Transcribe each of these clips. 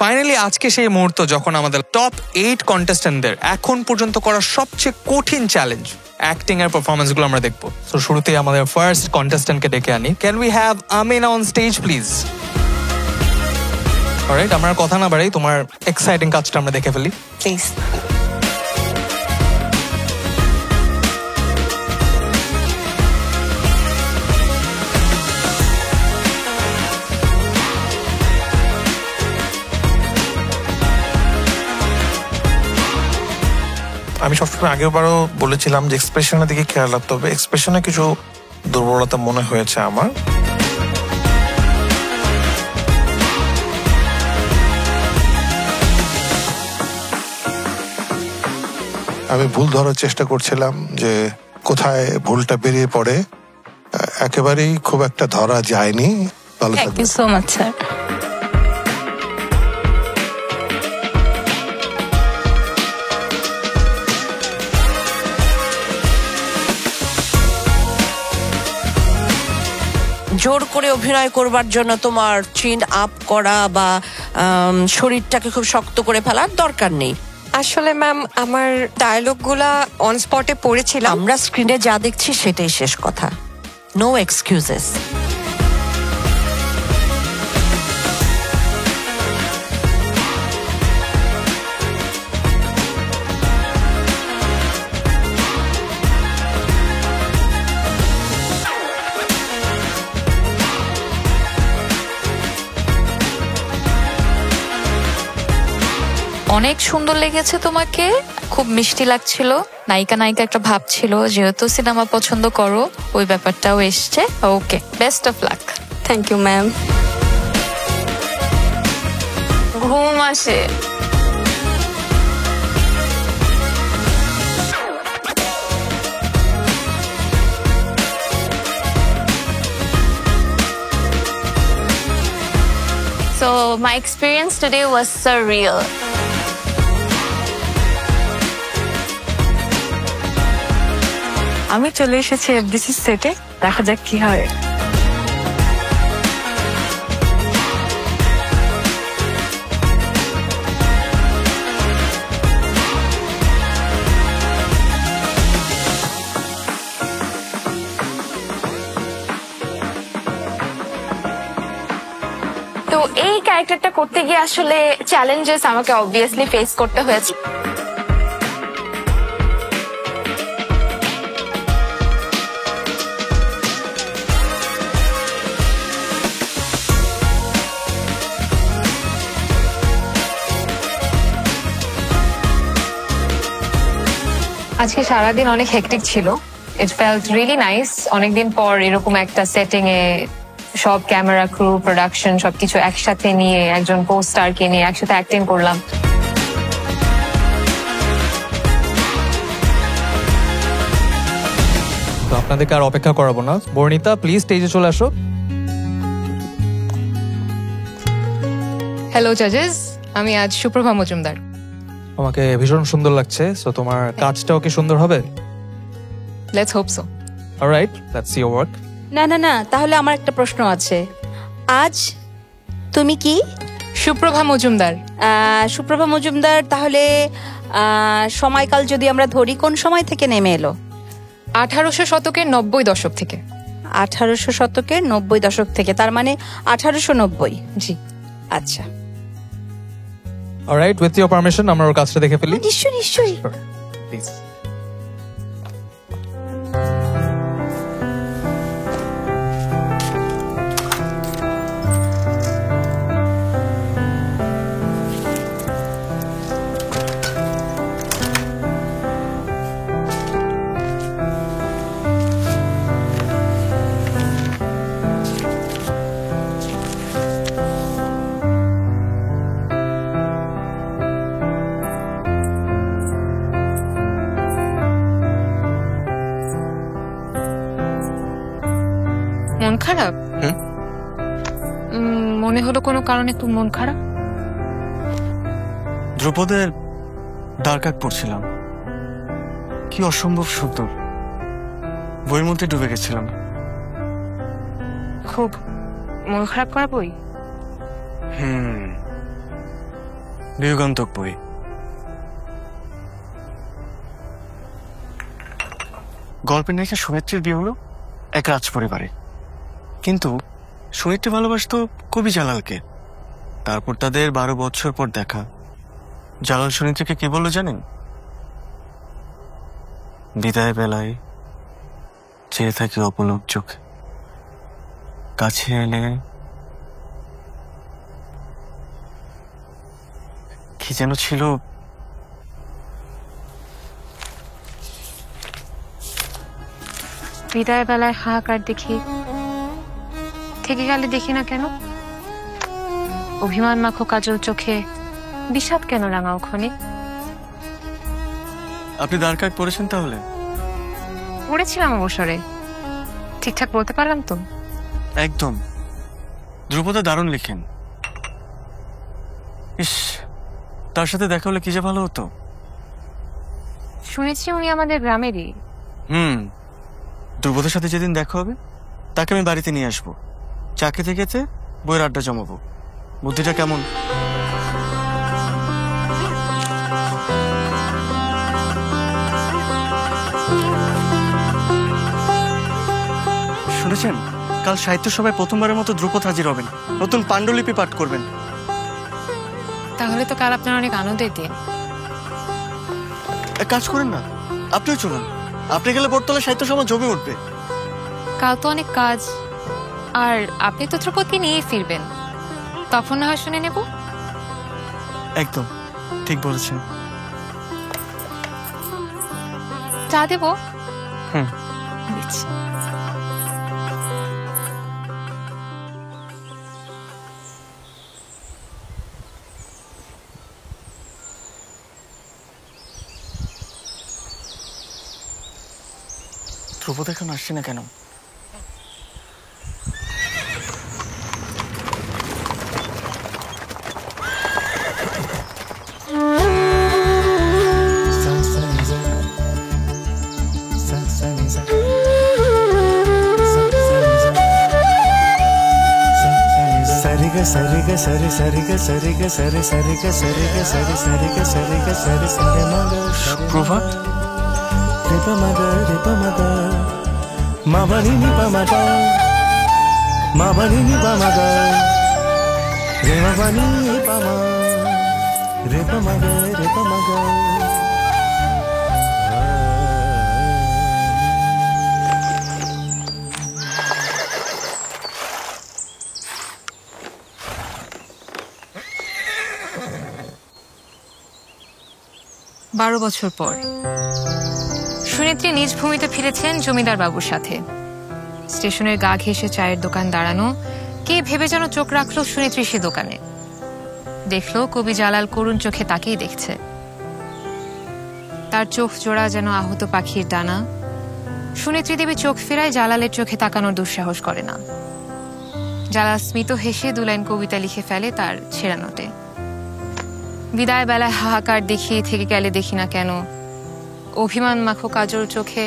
Finally আজকে সেই মুহূর্ত যখন আমাদের টপ 8 কন্টেস্ট্যান্টদের এখন পর্যন্ত করা সবচেয়ে কঠিন চ্যালেঞ্জ অ্যাক্টিং এর পারফরম্যান্স গুলো আমরা দেখবো। তো শুরুতেই আমাদের ফার্স্ট কন্টেস্ট্যান্টকে ডেকে আনি। Can we have Amina on stage please? Alright, আমরা কথা না বাড়াই, তোমার এক্সাইটিং কাজটা আমরা দেখে ফেলি প্লিজ। আমি সবসময় আগেরবারও বলেছিলাম যে এক্সপ্রেশনের দিকে খেয়াল রাখতে হবে। এক্সপ্রেশনে কিছু দুর্বলতা মনে হয়েছে আমার। আমি ভুল ধরার চেষ্টা করছিলাম যে কোথায় ভুলটা বেরিয়ে পড়ে, একেবারেই খুব একটা ধরা যায়নি। ভালো thank you so much sir. জোর করে অভিনয় করবার জন্য তোমার চিন আপ করা বা শরীরটাকে খুব শক্ত করে ফেলার দরকার নেই। আসলে ম্যাম আমার ডায়লগগুলা অন স্পটে পড়েছিলাম। আমরা স্ক্রিনে যা দেখছি সেটাই শেষ কথা, নো এক্সকিউজেস। অনেক সুন্দর লেগেছে তোমাকে, খুব মিষ্টি লাগছিল, নায়িকা নায়িকা একটা ভাব ছিল, যেহেতু সিনেমা পছন্দ করো ওই ব্যাপারটাও এসছে। Okay, best of luck. Thank you ma'am. ঘুম আসে। So my experience today was surreal. আমি চলে এসেছি এফডিসি সেটে, দেখা যাক কি হয়। তো এই ক্যারেক্টারটা করতে গিয়ে আসলে চ্যালেঞ্জেস আমাকে অবভিয়াসলি ফেস করতে হয়েছে। আজকে সারাদিন অনেক হেক্টিক ছিল। ইট ফেল্ট রিয়েলি নাইস, অনেকদিন পর এরকম একটা সেটিং এ সব ক্যামেরা ক্রু প্রোডাকশন সবকিছু একসাথে নিয়ে একজন কো স্টারকে নিয়ে একসাথে অ্যাক্টিং করলাম। তো আপনাদেরকে আর অপেক্ষা করাবো না, বর্ণিতা প্লিজ স্টেজে চলে আসো। হ্যালো জাজেস, আমি আজ সুপ্রভা মজুমদার। আমাকে ভীষণ সুন্দর লাগছে, সো তোমার কাজটাও কি সুন্দর হবে? Let's hope so. Alright, let's see your work. না না না, তাহলে আমার একটা প্রশ্ন আছে। আজ তুমি কি? সুপ্রভা মজুমদার। সুপ্রভা মজুমদার, তাহলে সময়কাল যদি আমরা ধরি কোন সময় থেকে নেমে এলো? 1800 শতকের 90 দশক থেকে। 1800 শতকের 90 দশক থেকে, তার মানে 1890। জি আচ্ছা, অলরাইট, উইথ ইওর পারমিশন আমরা ওর কাজটা দেখে ফেলি। নিশ্চয়ই নিশ্চয়ই। প্লিজ। মন খারাপ? মনে হলো কোনো কারণে তুই মন খারাপ? ধ্রুপদের দ্বারকাক পড়ছিলাম, কি অসম্ভব সুন্দর, বইয়ের মধ্যে ডুবে গেছিলাম। খুব মন খারাপ করা বই? বিয়োগান্তক বই। গল্পের নায়িকা সুনেত্রীর বিয়ে হলো এক রাজ পরিবারে, কিন্তু সুনেত্রী ভালোবাসতো কবি জালালকে। তারপর তাদের 12 বছর পর দেখা। জালাল সুনেত্রীকে কি বললো জানেন? বিদায় বেলায় চেয়ে থাকি অপলক চোখে, কাছে এলে কি যেন ছিল। বিদায় বেলায় হাহাকার দেখি, থেকে গেলে দেখি না কেন? অভিমান মাখো কাজল চোখে, বিষাদ কেন রাঙাও ক্ষণে? আপনি দ্বারকায় পড়েছেন তাহলে? পড়েছিলাম অবসরে, ঠিকঠাক বলতে পারলাম তো? একদম। ধ্রুপদা দারুণ লিখেন। ইস, তার সাথে দেখা হলে কি যে ভালো হতো। শুনেছি উনি আমাদের গ্রামেরই। ধ্রুপদার সাথে যেদিন দেখা হবে তাকে আমি বাড়িতে নিয়ে আসবো। চা খেতে খেতে বইয়ের আড্ডা জমাবো। বুদ্ধিটা কেমন? শুনেছেন, কাল সাহিত্য সভায় প্রথমবারের মতো ধ্রুপদ হাজির হবেন, নতুন পাণ্ডুলিপি পাঠ করবেন। তাহলে তো কাল আপনার অনেক আনন্দের দিন। এক কাজ করেন না, আপনিও চলুন। আপনি গেলে বটতলা সাহিত্য সভা জমে উঠবে। কাল তো অনেক কাজ, আর আপনি তো ধ্রুপদকে নিয়ে ফিরবেন, তখন না হয় শুনে নেব। একদম ঠিক বলেছেন। চা দেবো? হুম। দিচ্ছি। ধ্রুপদ এখন আসছে না কেন? సరిగా సరిగా సరి సరిగా సరిగా సరి సరిగా సరిగా సరి సరిగా సరిగా సరి సరి మగ সুপ্রভাত। రేప మగ రేప మగ మబని ని పమగ మబని ని పమగ రేమ బని పమ రేప మగ రేప మగ বারো বছর পর সুনেত্রী নিজ ভূমিতে ফিরেছেন জমিদার বাবুর সাথে। স্টেশনের গা ঘেঁষে চায়ের দোকান দাঁড়ানো, কে ভেবে যেন চোখ রাখলো সুনেত্রী সে দোকানে। দেখলো কবি জালাল করুণ চোখে তাকেই দেখছে। তার চোখ জোড়া যেন আহত পাখির ডানা। সুনেত্রী দেবী চোখ ফেরায় জালালের চোখে তাকানোর দুঃসাহস করে না। জালাল স্মিত হেসে 2 লাইন কবিতা লিখে ফেলে তার ছেঁড়া নোটে। বিদায় বেলায় হাহাকার দেখি, থেকে গেলে দেখি না কেন? অভিমান মাখো কাজল চোখে,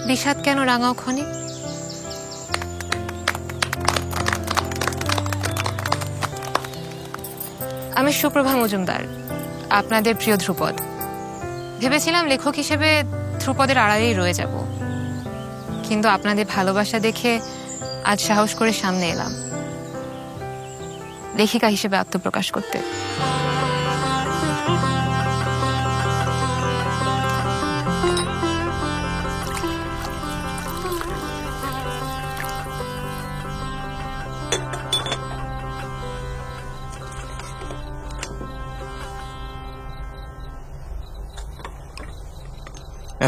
বিষাদ কেন রাঙাও ক্ষণে? আমি সুপ্রভা মজুমদার, আপনাদের প্রিয় ধ্রুপদ। ভেবেছিলাম লেখক হিসেবে ধ্রুপদের আড়ালেই রয়ে যাব, কিন্তু আপনাদের ভালোবাসা দেখে আজ সাহস করে সামনে এলাম লেখিকা হিসেবে আত্মপ্রকাশ করতে।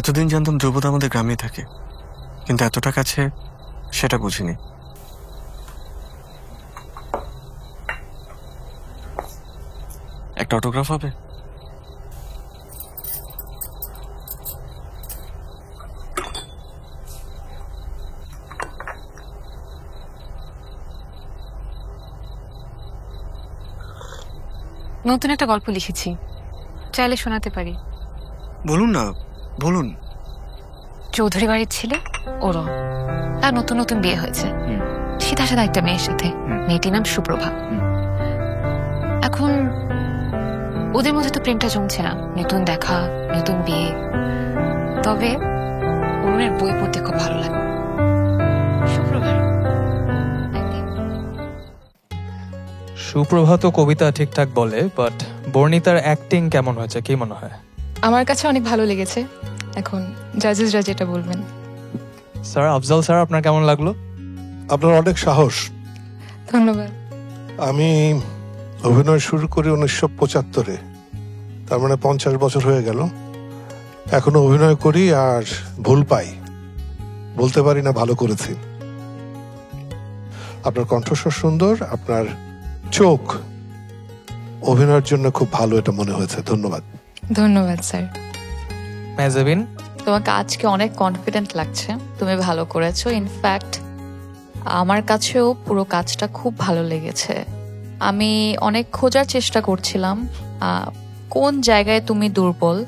এতদিন জানতাম ধ্রুপদ আমাদের গ্রামে থাকে, কিন্তু এতটা কাছে সেটা বুঝিনি। একটা অটোগ্রাফ হবে? নতুন একটা গল্প লিখেছি, চাইলে শোনাতে পারি। বলুন না, বলুন। চৌধুরী বাড়ির ছেলে ওরম, তার নতুন নতুন বিয়ে হয়েছে সিধা সাদা একটা মেয়ের সাথে। মেয়েটির নাম সুপ্রভা। এখন ওদের মধ্যে তো প্রেমটা জমছে না, নতুন দেখা, নতুন বিয়ে। তবে অরুণের বই পড়তে খুব ভালো লাগে। শুক্রবার সুপ্রভাত কবিতা ঠিকঠাক বলে, বাট বর্ণিতার অ্যাক্টিং কেমন হয়েছে, কি মনে হয়? আমার কাছে অনেক ভালো লেগেছে, এখন জাজেসরা যেটা বলবেন। স্যার আফজাল স্যার, আপনার কেমন লাগলো? আপনার অনেক সাহস। ধন্যবাদ। আমি অভিনয় শুরু করি 1975-এ, তার মানে 50 বছর হয়ে গেল। এখনো অভিনয় করি আর ভুল পাই, বলতে পারি না ভালো করেছি। আপনার কণ্ঠস্বর সুন্দর, আপনার চোখ অভিনয়ের জন্য খুব ভালো, এটা মনে হয়েছে। ধন্যবাদ। ধন্যবাদ স্যার। মেজাবিন, তোমাকে আজকে অনেক কনফিডেন্ট লাগছে, তুমি ভালো করেছো। ইনফ্যাক্ট আমার কাছেও পুরো কাজটা খুব ভালো লেগেছে। আমি অনেক খোঁজার চেষ্টা করছিলাম কোন জায়গায় তুমি দুর্বল,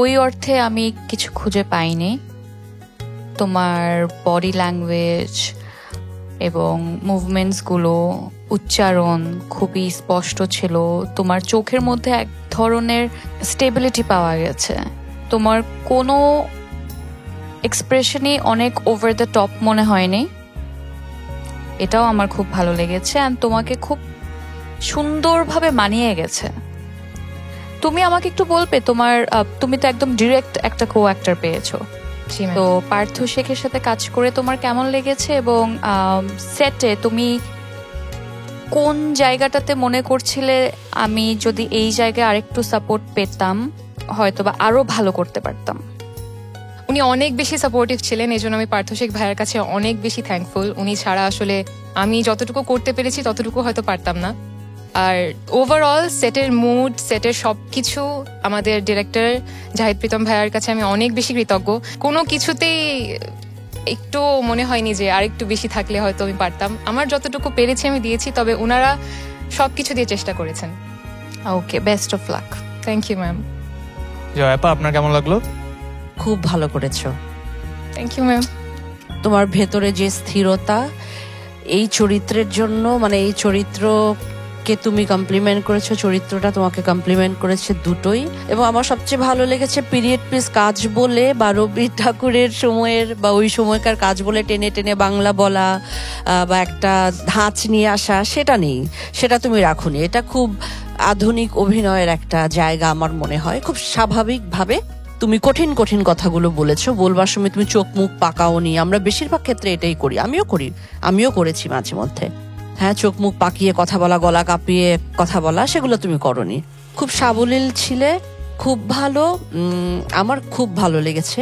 ওই অর্থে আমি কিছু খুঁজে পাইনি। তোমার বডি ল্যাঙ্গুয়েজ এবং মুভমেন্টসগুলো, উচ্চারণ খুবই স্পষ্ট ছিল। তোমার চোখের মধ্যে এক ধরনের স্টেবিলিটি পাওয়া গেছে। তোমার কোনো এক্সপ্রেশনই অনেক ওভার দ্য টপ মনে হয়নি, এটাও আমার খুব ভালো লেগেছে। অ্যান্ড তোমাকে খুব সুন্দরভাবে মানিয়ে গেছে। তুমি আমাকে একটু বলবে, তুমি তো একদম ডিরেক্ট একটা কো অ্যাক্টর পেয়েছো, তো পার্থ শেখের সাথে কাজ করে তোমার কেমন লেগেছে? এবং সেটে তুমি কোন জায়গাটাতে মনে করছিলে আমি যদি এই জায়গায় আরেকটু সাপোর্ট পেতাম হয়তো বা আরো ভালো করতে পারতাম? উনি অনেক বেশি সাপোর্টিভ ছিলেন, এই জন্য আমি পার্থশেখ ভাইয়ের কাছে অনেক বেশি থ্যাঙ্কফুল। উনি ছাড়া আসলে আমি যতটুকু করতে পেরেছি ততটুকু হয়তো পারতাম না। আর ওভারঅল সেটের মুড, সেটের সবকিছু আমাদের ডিরেক্টর জাহিদ প্রীতম ভাইয়ার কাছে আমি অনেক বেশি কৃতজ্ঞ। কোনো কিছুতেই একটু মনে হয়নি যে আরেকটু বেশি থাকলে হয়তো আমি পারতাম। আমার যতটুকু পেরেছি আমি দিয়েছি, তবে ওনারা সবকিছু দিয়ে চেষ্টা করেছেন। Okay, best of luck. Thank you ma'am. জয়াপা, আপনার কেমন লাগলো? খুব ভালো করেছো। Thank you ma'am. তোমার ভেতরে যে স্থিরতা, এই চরিত্রের জন্য, মানে এই চরিত্রকে তুমি কমপ্লিমেন্ট করেছো, চরিত্রটা তোমাকে কমপ্লিমেন্ট করেছে, দুটোই। এবং আমার সবচেয়ে ভালো লেগেছে পিরিয়ড পিস কাজ বলে বা রবি ঠাকুরের সময়ের বা ওই সময়কার কাজ বলে টেনে টেনে বাংলা বলা বা একটা ধাঁচ নিয়ে আসা, সেটা নেই, সেটা তুমি রাখোনি। এটা খুব আধুনিক অভিনয়ের একটা জায়গা আমার মনে হয়। খুব স্বাভাবিকভাবে তুমি কঠিন কঠিন কথাগুলো বলেছো, বলবার সময় তুমি চোখ মুখ পাকাওনি। আমরা বেশিরভাগ ক্ষেত্রে এটাই করি, আমিও করেছি মাঝে মধ্যে। হ্যাঁ, চোখ মুখ পাকিয়ে কথা বলা, গলা কাঁপিয়ে কথা বলা, সেগুলো তুমি করনি। খুব সাবলীল ছিলে, খুব ভালো। আমার খুব ভালো লেগেছে।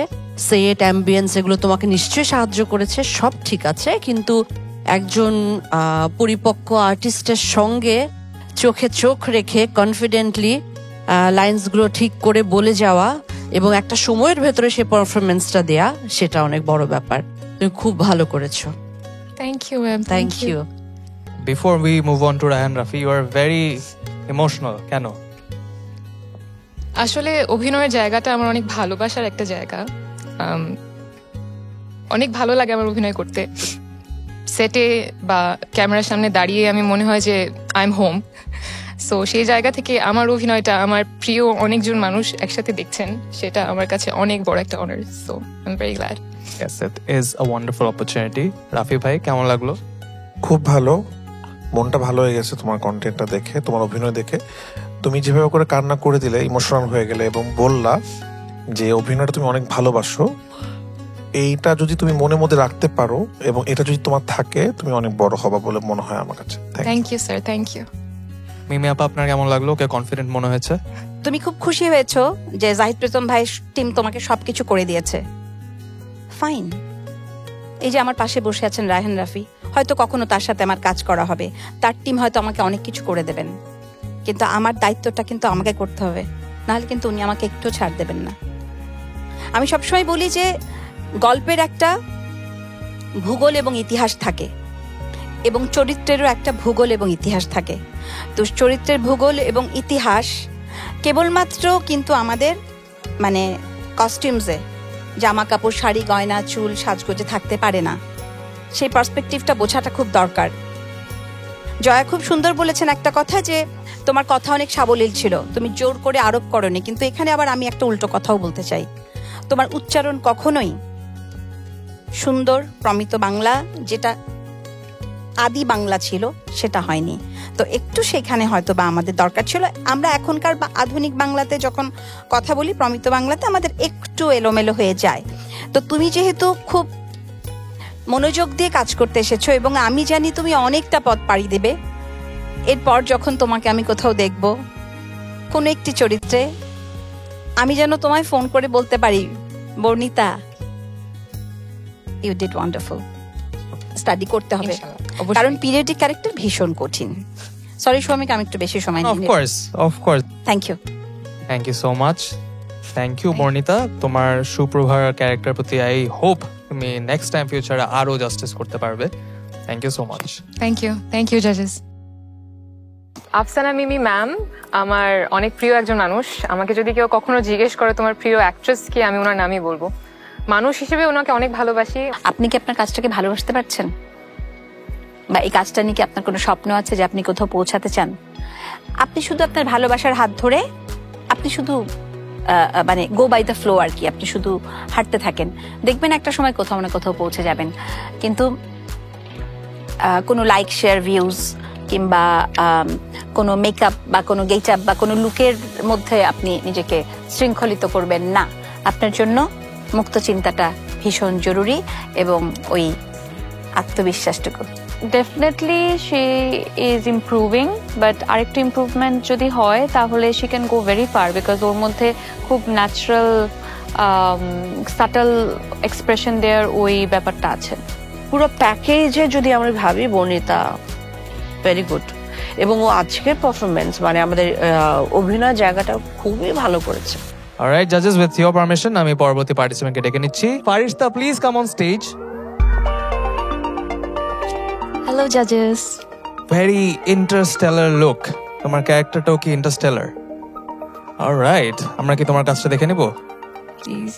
সেট, অ্যাম্বিয়েন্স, এগুলো তোমাকে নিশ্চয়ই সাহায্য করেছে, সব ঠিক আছে। কিন্তু একজন পরিপক্ক আর্টিস্টের সঙ্গে চোখে চোখ রেখে কনফিডেন্টলি লাইন্সগুলো ঠিক করে বলে যাওয়া এবং একটা সময়ের ভেতরে সে পারফরমেন্সটা দেয়া, সেটা অনেক বড় ব্যাপার। তুমি খুব ভালো করেছো। Thank you ma'am. Thank you. Before we move on to Rayan Rafi, you are very emotional. কেন? আসলে অভিনয়ের জায়গাটা আমার অনেক ভালোবাসার একটা জায়গা। অনেক ভালো লাগে আমার অভিনয় করতে। সেটে বা ক্যামেরার সামনে দাঁড়িয়ে আমি মনে হয় যে আই এম হোম। সো সেই জায়গা থেকে আমার অভিনয়টা আমার প্রিয় অনেকজন মানুষ একসাথে দেখছেন, সেটা আমার কাছে অনেক বড় একটা honour. So I am very glad. Yes, it is a wonderful opportunity. Rafi ভাই, কেমন লাগলো? খুব ভালো, মনটা ভালো হয়ে গেছে তোমার কন্টেন্টটা দেখে, তোমার অভিনয় দেখে। তুমি যেভাবে করে কান্না করে দিলে, ইমোশনাল হয়ে গেলে এবং বললা যে অভিনয়টা তুমি অনেক ভালোবাসো, এইটা যদি তুমি মনের মধ্যে রাখতে পারো এবং এটা যদি তোমার থাকে, তুমি অনেক বড় হবা বলে মনে হয় আমার কাছে। Thank you sir, thank you. Mimi আপা, আপনার কেমন লাগলো? ওকে কনফিডেন্ট মনে হয়েছে? তুমি খুব খুশি হয়েছো যে জাহিদ প্রীতম ভাই টিম তোমাকে সবকিছু করে দিয়েছে। ফাইন। এই যে আমার পাশে বসে আছেন রায়হান রাফি, হয়তো কখনো তার সাথে আমার কাজ করা হবে, তার টিম হয়তো আমাকে অনেক কিছু করে দেবেন, কিন্তু আমার দায়িত্বটা কিন্তু আমাকে করতে হবে, নাহলে কিন্তু উনি আমাকে একটু ছাড় দেবেন না। আমি সবসময় বলি যে গল্পের একটা ভূগোল এবং ইতিহাস থাকে এবং চরিত্রেরও একটা ভূগোল এবং ইতিহাস থাকে। তো চরিত্রের ভূগোল এবং ইতিহাস কেবলমাত্র কিন্তু আমাদের মানে কস্টিউমসে, জামা কাপড়, শাড়ি, গয়না, চুল, সাজগোজে থাকতে পারে না। সেই পার্সপেক্টিভটা বোঝাটা খুব দরকার। জয়া খুব সুন্দর বলেছেন একটা কথা, যে তোমার কথা অনেক সাবলীল ছিল, তুমি জোর করে আরোপ করনি। কিন্তু এখানে আবার আমি একটা উল্টো কথাও বলতে চাই, তোমার উচ্চারণ কখনোই সুন্দর প্রমিত বাংলা যেটা আদি বাংলা ছিল সেটা হয়নি। তো একটু সেখানে হয়তো বা আমাদের দরকার ছিল। আমরা এখনকার বা আধুনিক বাংলাতে যখন কথা বলি, প্রমিত বাংলাতে আমাদের একটু এলোমেলো হয়ে যায়। তো তুমি যেহেতু খুব মনোযোগ দিয়ে কাজ করতে এসেছো এবং আমি জানি তুমি অনেকটা পথ পাড়ি দেবে, এরপর যখন তোমাকে আমি কোথাও দেখব কোনো একটি চরিত্রে, আমি যেন তোমায় ফোন করে বলতে পারি, Barnita you did wonderful. Study করতে হবে, কারণ পিরিয়ডিক ক্যারেক্টার ভীষণ কঠিন। সরি সৌমিক, আমি একটু বেশি সময় নিয়ে of course thank you so much. Thank you Bornita, তোমার সুপ্রভার ক্যারেক্টার প্রতি আই হোপ তুমি নেক্সট টাইম ফিউচারে আরো জাস্টিস করতে পারবে। Thank you so much. Thank you জাজেস। আফসানা মিমি ম্যাম আমার অনেক প্রিয় একজন মানুষ। আমাকে যদি কেউ কখনো জিজ্ঞেস করে তোমার প্রিয় অ্যাক্ট্রেস কি, আমি ওনার নামই বলবো। মানুষ হিসেবে ওনাকে অনেক ভালোবাসি। আপনি কি আপনার কাজটাকে ভালোবাসতে পারছেন, বা এই কাজটা নিয়ে কি আপনার কোনো স্বপ্ন আছে যে আপনি কোথাও পৌঁছাতে চান? আপনি শুধু আপনার ভালোবাসার হাত ধরে আপনি শুধু মানে গো বাই দ্য ফ্লো আর কি, আপনি শুধু হাঁটতে থাকেন, দেখবেন একটা সময় কোথাও না কোথাও পৌঁছে যাবেন। কিন্তু কোনো লাইক শেয়ার ভিউজ কিংবা কোনো মেকআপ বা কোনো গেট আপ বা কোনো লুকের মধ্যে আপনি নিজেকে শৃঙ্খলিত করবেন না। আপনার জন্য মুক্ত চিন্তাটা ভীষণ জরুরি এবং ওই আত্মবিশ্বাসটুকু। Definitely she is improving, but আরেকটু ইমপ্রুভমেন্ট যদি হয় তাহলে she can go very far, because ওর মধ্যে খুব ন্যাচারাল সাটল এক্সপ্রেশন দেওয়ার ওই ব্যাপারটা আছে। পুরো প্যাকেজে যদি আমরা ভাবি, বর্ণিতা ভেরি গুড, এবং ও আজকের পারফরমেন্স মানে আমাদের অভিনয় জায়গাটা খুবই ভালো করেছে। অলরাইট জাজেস, উইথ ইওর পারমিশন আমি পরবর্তী পার্টিসিপেন্টকে ডেকে নিচ্ছি। Farishta please come on stage. Hello জাজেস। ভেরি ইন্টারস্টেলার লুক, তোমার ক্যারেক্টারটাও কি ইন্টারস্টেলার? অলরাইট, আমরা কি তোমার কাজটা দেখে নেব প্লিজ?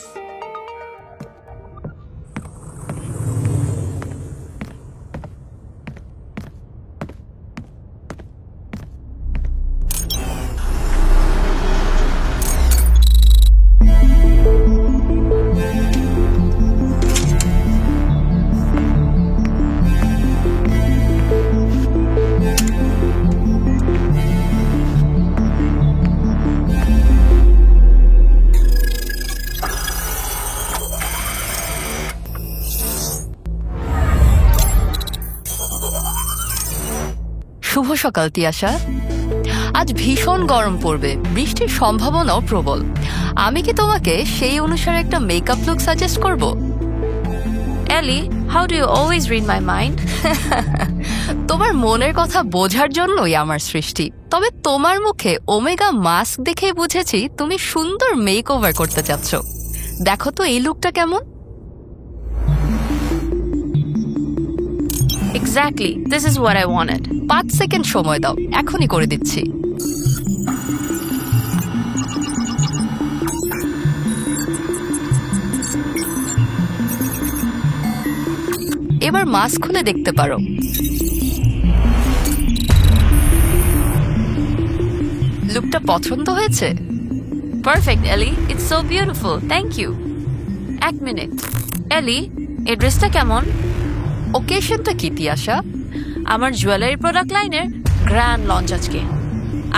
শুভ সকাল তিয়াশা। আজ ভীষণ গরম পড়বে, বৃষ্টির সম্ভাবনাও প্রবল। আমি কি তোমাকে সেই অনুসারে একটা মেকআপ লুক সাজেস্ট করব? এলি, how do you always read my mind? তোমার মনের কথা বোঝার জন্যই আমার সৃষ্টি। তবে তোমার মুখে ওমেগা মাস্ক দেখে বুঝেছি তুমি সুন্দর মেক ওভার করতে চাচ্ছ। দেখো তো এই লুকটা কেমন। Exactly, this is what I wanted. 5 second সময় দাও, এখনই করে দিচ্ছি। এবার মাস্ক খুলে দেখতে পারো। লুকটা পছন্দ হয়েছে? Perfect Ellie, it's so beautiful, thank you. 1 minute Ellie, এই ড্রেসটা কেমন? ওকেশনটা কি তিয়াশা? আমার জুয়েলারি প্রোডাক্ট লাইনের গ্র্যান্ড লঞ্চ আজকে।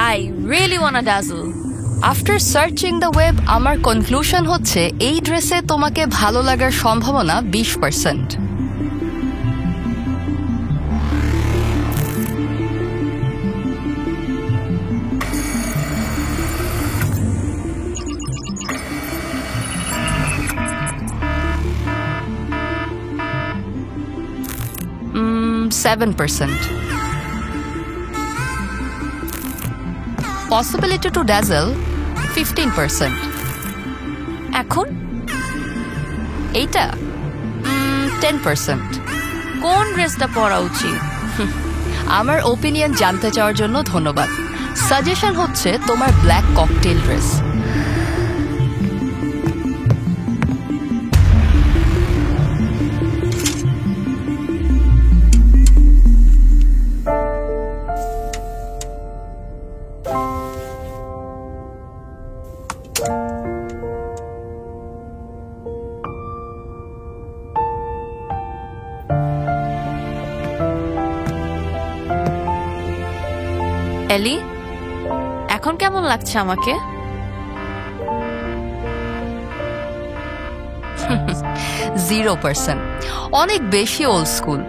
I really wanna dazzle. After searching the web আমার কনক্লুশন হচ্ছে এই ড্রেসে তোমাকে ভালো লাগার সম্ভাবনা 20%।7%. Possibility to dazzle 15%. এখন এইটা 10%. কোন ড্রেসটা পরা উচিত? আমার ওপিনিয়ন জানতে চাওয়ার জন্য ধন্যবাদ। সাজেশন হচ্ছে তোমার ব্ল্যাক ককটেল ড্রেস। এলি, এখন কেমন লাগছে আমাকে? 0%, অনেক বেশি ওল্ড স্কুল।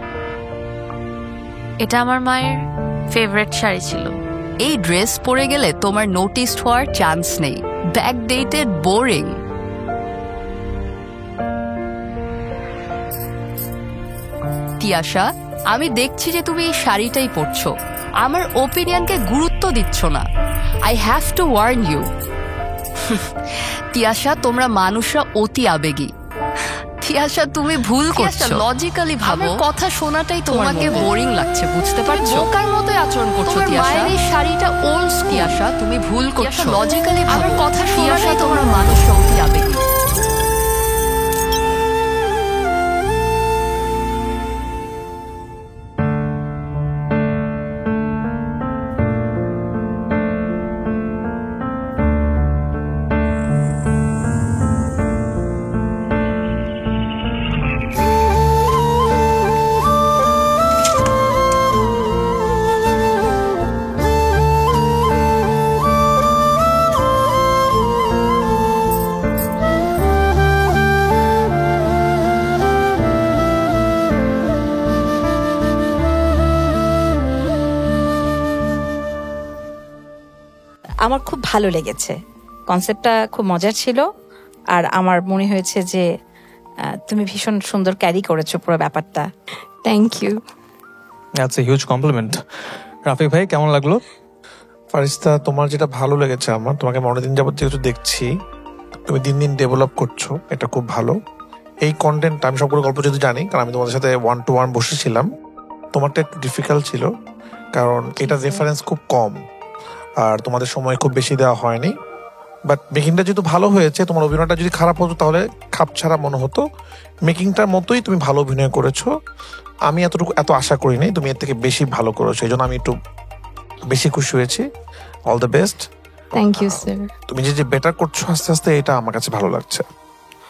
এটা আমার মায়ের ফেভারিট শাড়ি ছিল। এই ড্রেস পরে গেলে তোমার নোটিস হওয়ার চান্স নেই। Backdated, boring. তিয়াশা, আমি দেখছি যে তুমি এই শাড়িটাই পরছো, আমার ওপিনিয়নকে গুরুত্ব দিচ্ছ না। I have to warn you. Tiasha, তোমরা মানুষরা অতি আবেগী। তিয়াশা, তুমি ভুল করছো। লজিক্যালি ভাবো, কথা শোনাটাই তোমাকে বোরিং লাগছে, বুঝতে পারছো? বোকার মতোই আচরণ করছো তিয়াশা। মায়ের এই শাড়িটা ওল্ড স্কুল। তিয়াশা, তুমি ভুল করছো। লজিক্যালি ভাবো, কথা শোনাটাই তোমরা মানুষরা অতি আবেগী। আমার খুব ভালো লেগেছে, কনসেপ্টটা খুব মজার ছিল। আর আমার মনে হয়েছে যে তুমি ভীষণ সুন্দর ক্যারি করেছো পুরো ব্যাপারটা। Thank you. That's a huge compliment. Rafi ভাই, কেমন লাগলো? ফারিস্তা, তোমার যেটা ভালো লেগেছে, আমার তোমাকে অনেকদিন যাবত যেহেতু দেখছি, তুমি দিন দিন ডেভেলপ করছো, এটা খুব ভালো। এই কন্টেন্ট আমি সবগুলো গল্প যদি জানি, কারণ আমি তোমাদের সাথে 1-to-1 বসেছিলাম, তোমারটা একটু ডিফিকাল্ট ছিল, কারণ এটা রেফারেন্স খুব কম আর তোমাদের সময় খুব বেশি দেওয়া হয়নি। বাট মেকিংটা যেহেতু ভালো হয়েছে, তোমার অভিনয়টা যদি খারাপ হতো তাহলে খাপ ছাড়া মনে হতো। মেকিংটার মতোই তুমি ভালো অভিনয় করেছো। আমি এত আশা করিনি, তুমি এর থেকে বেশি ভালো করেছো, এই জন্য আমি একটু বেশি খুশি হয়েছি। All the best. Thank you sir. তুমি যে বেটার করছো আস্তে আস্তে, এটা আমার কাছে ভালো লাগছে।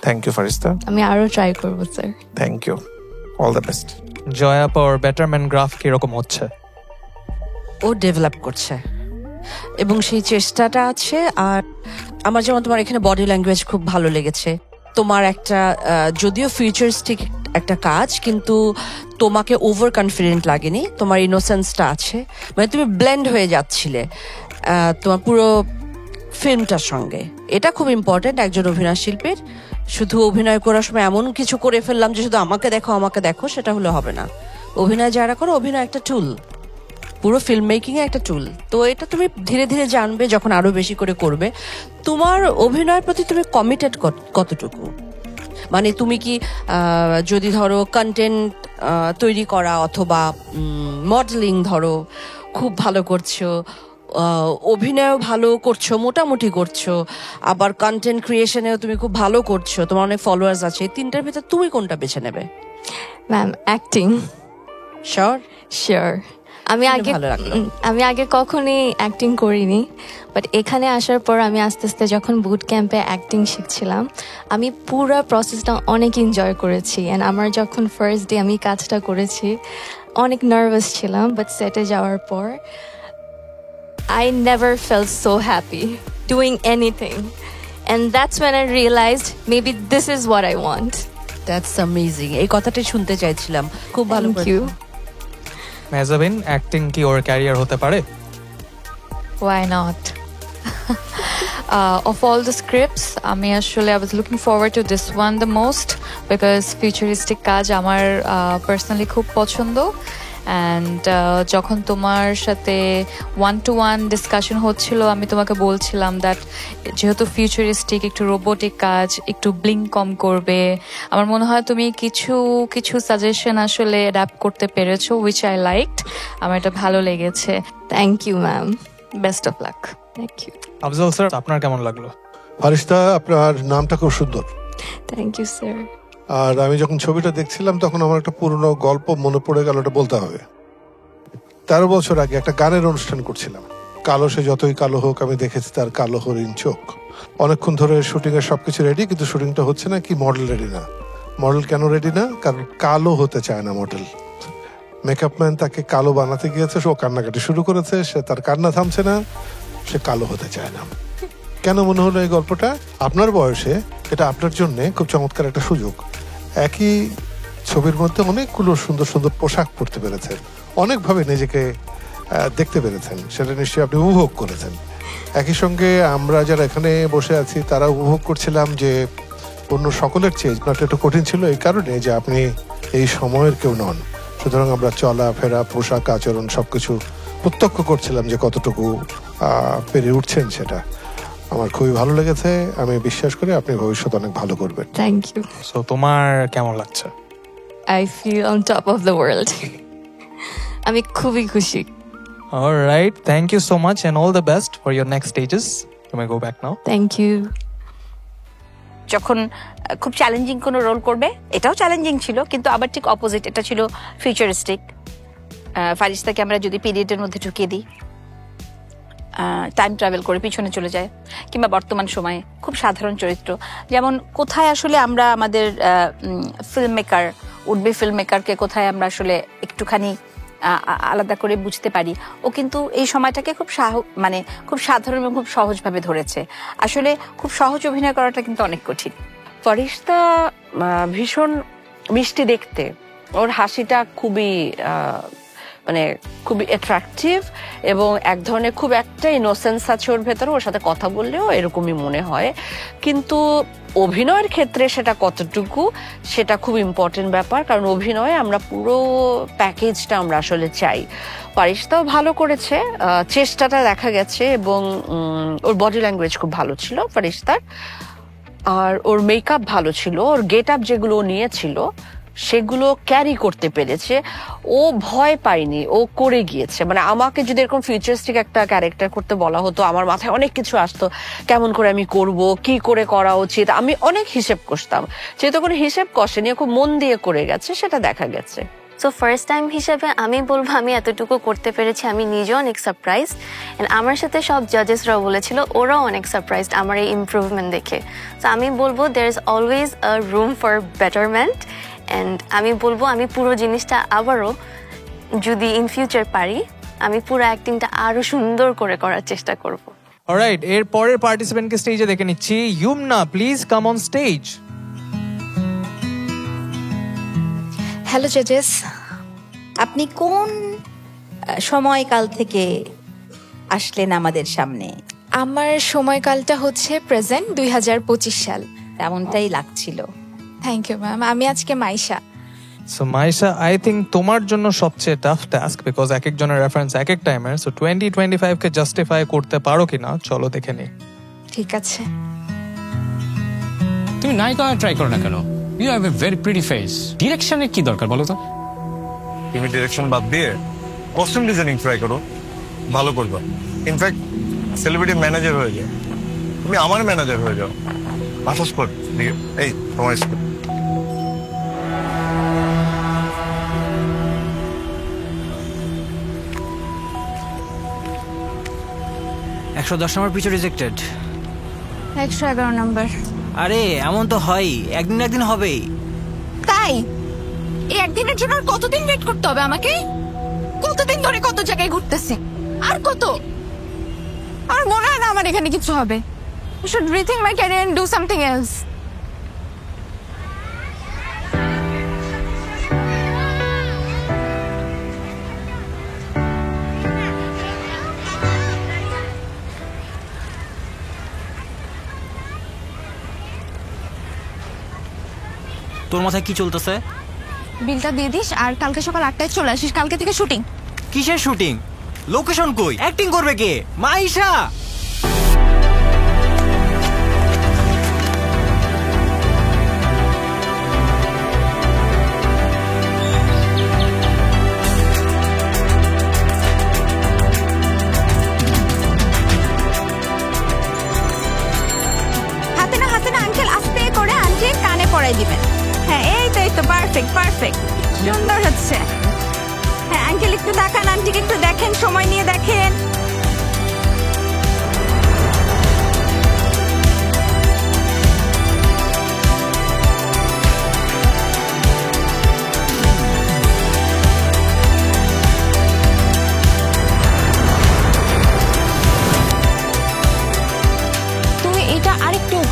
থ্যাংক ইউ ফারিস্তা। আমি আরো ট্রাই করবো sir. Thank you, all the best. Jaya পাওয়ার বেটারম্যান গ্রাফ কিরকম হচ্ছে? ও ডেভেলপ করছে এবং সেই চেষ্টাটা আছে। আর আমার যেমন তোমার এখানে বডি ল্যাঙ্গুয়েজ খুব ভালো লেগেছে। তোমার একটা যদিও ফিউচারিস্টিক একটা কাজ, কিন্তু তোমাকে ওভার কনফিডেন্ট লাগেনি, তোমার ইনোসেন্সটা আছে, মানে তুমি ব্লেন্ড হয়ে যাচ্ছিলে তোমার পুরো ফিল্মটার সঙ্গে। এটা খুব ইম্পর্টেন্ট একজন অভিনয় শিল্পীর। শুধু অভিনয় করার সময় এমন কিছু করে ফেললাম যে শুধু আমাকে দেখো আমাকে দেখো, সেটা হলে হবে না। অভিনয় যারা করো, অভিনয় একটা টুল, পুরো ফিল্ম মেকিং এ একটা টুল। তো এটা তুমি ধীরে ধীরে জানবে যখন আরো বেশি করে করবে। তোমার অভিনয়ের প্রতি তুমি কমিটেড কতটুকু, মানে তুমি কি যদি ধরো কন্টেন্ট তৈরি করা অথবা মডেলিং ধরো খুব ভালো করছো, অভিনয়ও ভালো করছো, মোটামুটি করছো, আবার কন্টেন্ট ক্রিয়েশনেও তুমি খুব ভালো করছো, তোমার অনেক ফলোয়ার্স আছে, এই তিনটার ভিতর তুমি কোনটা বেছে নেবে? Ma'am, acting. শিওর? শিওর। আমি আগে কখনোই অ্যাক্টিং করিনি, বাট এখানে আসার পর আমি আস্তে আস্তে যখন বুট ক্যাম্পে অ্যাক্টিং শিখছিলাম, আমি পুরো প্রসেসটা অনেক এনজয় করেছি। অ্যান্ড আমার যখন ফার্স্ট ডে আমি কাজটা করেছি, অনেক নার্ভাস ছিলাম, বাট সেটে যাওয়ার পর I never felt so happy doing anything, and that's when I realized maybe this is what I want. That's amazing. এই কথাটাই শুনতে চাইছিলাম। খুব ভালো। Thank you. মেহজাবিন, অ্যাক্টিং কি ওর ক্যারিয়ার হতে পারে? Why not? Of all the scripts, I was looking forward to this one the most because futuristic কাজ আমার personally খুব পছন্দ। অ্যান্ড যখন তোমার সাথে 1-to-1 ডিসকাশন হচ্ছিল, আমি তোমাকে বলছিলাম দ্যাট যেহেতু ফিউচারিস্টিক, একটু রোবোটিক কাজ, একটু ব্লিঙ্ক কম করবে। আমার মনে হয় তুমি কিছু কিছু সাজেশন আসলে অ্যাডাপ্ট করতে পেরেছো, উইচ আই লাইকড। আমার এটা ভালো লেগেছে। Thank you ma'am. Best of luck. Thank you. Afzal sir, আপনার কেমন লাগলো? ফারিস্তা, আপনার নামটা খুব সুন্দর। Thank you sir. আর আমি যখন ছবিটা দেখছিলাম তখন আমার একটা পুরনো গল্প মনে পড়ে গেল, ওটা বলতে হবে। 13 বছর আগে একটা গানের অনুষ্ঠান করছিলাম। কালো সে যতই কালো হোক, আমি দেখেছি তার কালো হরিণ চোখ। অনেকক্ষণ ধরে শুটিং এর সবকিছু রেডি, কিন্তু শুটিংটা হচ্ছে না। কি মডেল রেডি না? মডেল কেন রেডি না? কারণ কালো হতে চায় না মডেল। মেকআপ ম্যান তাকে কালো বানাতে গিয়েছে, সে কান্নাকাটি শুরু করেছে, সে তার কান্না থামছে না, সে কালো হতে চায় না। কেন মনে হলো এই গল্পটা? আপনার বয়সে এটা আপনার জন্য খুব চমৎকার একটা সুযোগ। একই ছবির মধ্যে অনেকগুলো সুন্দর সুন্দর পোশাক পরতে পেরেছেন, অনেকভাবে নিজেকে দেখতে পেরেছেন, সেটা নিশ্চয়ই আপনি উপভোগ করেছেন। একই সঙ্গে আমরা যারা এখানে বসে আছি তারা উপভোগ করছিলাম যে অন্য সকলের চেয়ে নাটক একটু কঠিন ছিল এই কারণে যে আপনি এই সময়ের কেউ নন। সুতরাং আমরা চলাফেরা, পোশাক, আচরণ সবকিছু প্রত্যক্ষ করছিলাম যে কতটুকু পেরে উঠছেন। সেটা আমার খুবই ভালো লেগেছে। আমি বিশ্বাস করি আপনি ভবিষ্যতে অনেক ভালো করবেন। Thank you. সো তোমার কেমন লাগছে? I feel on top of the world. আমি খুবই খুশি। Alright, thank you so much and all the best for your next stages. তুমি go back now. Thank you. যখন খুব চ্যালেঞ্জিং কোনো রোল করবে, এটাও চ্যালেঞ্জিং ছিল কিন্তু আবার ঠিক অপোজিট, এটা ছিল ফিউচারিস্টিক। ফারিস্তাকে আমরা যদি পিরিয়ডের মধ্যে ঢুকিয়ে দিই, টাইম ট্রাভেল করে পিছনে চলে যায়, কিংবা বর্তমান সময়ে খুব সাধারণ চরিত্র, যেমন কোথায় আসলে আমরা আমাদের ফিল্ম মেকার, উডবি ফিল্ম মেকারকে কোথায় আমরা আসলে একটুখানি আলাদা করে বুঝতে পারি, ও কিন্তু এই সময়টাকে খুব খুব সাধারণ এবং খুব সহজভাবে ধরেছে। আসলে খুব সহজ অভিনয় করাটা কিন্তু অনেক কঠিন। ফারিস্তা ভীষণ মিষ্টি দেখতে, ওর হাসিটা খুবই খুবই অ্যাট্রাকটিভ এবং এক ধরনের খুব একটা ইনোসেন্স আছে ওর ভেতরে। ওর সাথে কথা বললেও এরকমই মনে হয়, কিন্তু অভিনয়ের ক্ষেত্রে সেটা কতটুকু, সেটা খুব ইম্পর্টেন্ট ব্যাপার, কারণ অভিনয়ে আমরা পুরো প্যাকেজটা আমরা আসলে চাই। ফারিস্তাও ভালো করেছে, চেষ্টাটা দেখা গেছে, এবং ওর বডি ল্যাঙ্গুয়েজ খুব ভালো ছিল ফারিস্তার, আর ওর মেকআপ ভালো ছিল, ওর গেট আপ যেগুলো নিয়েছিল সেগুলো ক্যারি করতে পেরেছে। ও ভয় পায়নি, ও করে গিয়েছে। আমাকে যদি এরকম ফিউচারিস্টিক একটা ক্যারেক্টার করতে বলা হতো, আমার মাথায় অনেক কিছু আসতো, কেমন করে আমি করব, কি করে করা উচিত, আমি অনেক হিসেব কষতাম। যেহেতু কোনো হিসেব কষেনি, খুব মন দিয়ে করে গেছে, সেটা দেখা গেছে। সো ফার্স্ট টাইম হিসেবে আমি বলবো আমি এতটুকু করতে পেরেছি, আমি নিজেও অনেক সারপ্রাইজ। এন্ড আমার সাথে সব জাজেসরাও বলেছিল ওরাও অনেক সারপ্রাইজড আমার এই ইমপ্রুভমেন্ট দেখে। সো আমি বলবো there is always a room for betterment. And আমি বলবো আমি পুরো জিনিসটা আবারও যদি ইন ফিউচার পারি, আমি পুরো অ্যাক্টিংটা আরো সুন্দর করে করার চেষ্টা করব। অলরাইট, এর পরের পার্টিসিপেন্টকে স্টেজে দেখে নিচ্ছি। Yumna, please come on stage. Hello জাজেস, আপনি কোন সময়কাল থেকে আসলেন আমাদের সামনে? আমার সময়কালটা হচ্ছে প্রেজেন্ট 2025 সাল। তেমনটাই লাগছিল। Thank you ma'am. আমি আজকে Maisha. So Maisha, I think তোমার জন্য সবচেয়ে টাফ টাস্ক, বিকজ এক একজনের রেফারেন্স এক এক টাইমের। সো 2025 কে জাস্টিফাই করতে পারো কিনা চলো দেখে নি। ঠিক আছে। তুমি নায়িকা ট্রাই করো না কেন? You have a very pretty face. ডিরেকশনের কি দরকার বলো তো? তুমি ডিরেকশন বাদ দিয়ে কস্টিউম ডিজাইনিং ট্রাই করো, ভালো করবে। ইনফ্যাক্ট সেলিব্রিটি ম্যানেজার হয়ে যাও, তুমি আমার ম্যানেজার হয়ে যাও। মাসাজ কর, এই তোমার স্কুল। নম্বর পিছু রিজেক্টেড। 111 নম্বর। আরে এমন তো হয়, একদিন একদিন হবেই। তাই এই একদিনের জন্য কতদিন ওয়েট করতে হবে আমাকে? কতদিন ধরে কত জায়গায় ঘুরতেছি, আর কত? আর মনে হয় না আমার এখানে কিছু হবে। I should rethink my career and do something else. তোর মাথায় কি চলতেছে? বিলটা দিয়ে দিস আর কালকে সকাল 8টায় চলে আসিস। কালকে থেকে শুটিং। কিসের শুটিং? লোকেশন কই? অ্যাক্টিং করবে কে? মাইশা। হাতে না আঙ্কেল, আস্তে করে আন্টি কানে পড়াই দিবেন। হ্যাঁ, এই তো পারফেক্ট পারফেক্ট, সুন্দর হচ্ছে। হ্যাঁ আঙ্কেল একটু দেখান, আন্টিকে একটু দেখেন, সময় নিয়ে দেখেন।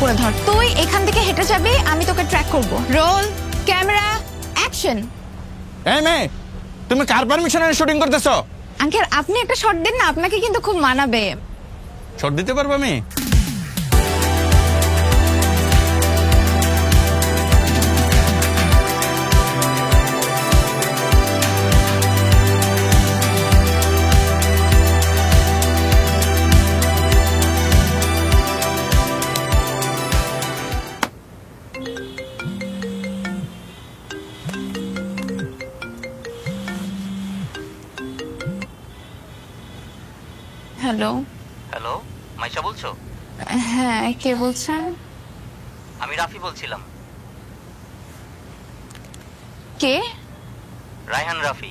করে ধর। তুই এখান থেকে হেঁটে যাবি, আমি তোকে ট্র্যাক করব। Roll camera action. এই মেয়ে, তুমি কার পারমিশনে শুটিং করতেছো? আঙ্কেল আপনি একটা শট দিন না, আপনাকে কিন্তু খুব মানাবে। শট দিতে পারবো আমি? হ্যালো। হ্যালো, মাইশা বলছো? হ্যাঁ, কে বলছেন? আমি রাফি বলছিলাম। কে? রায়হান রাফি।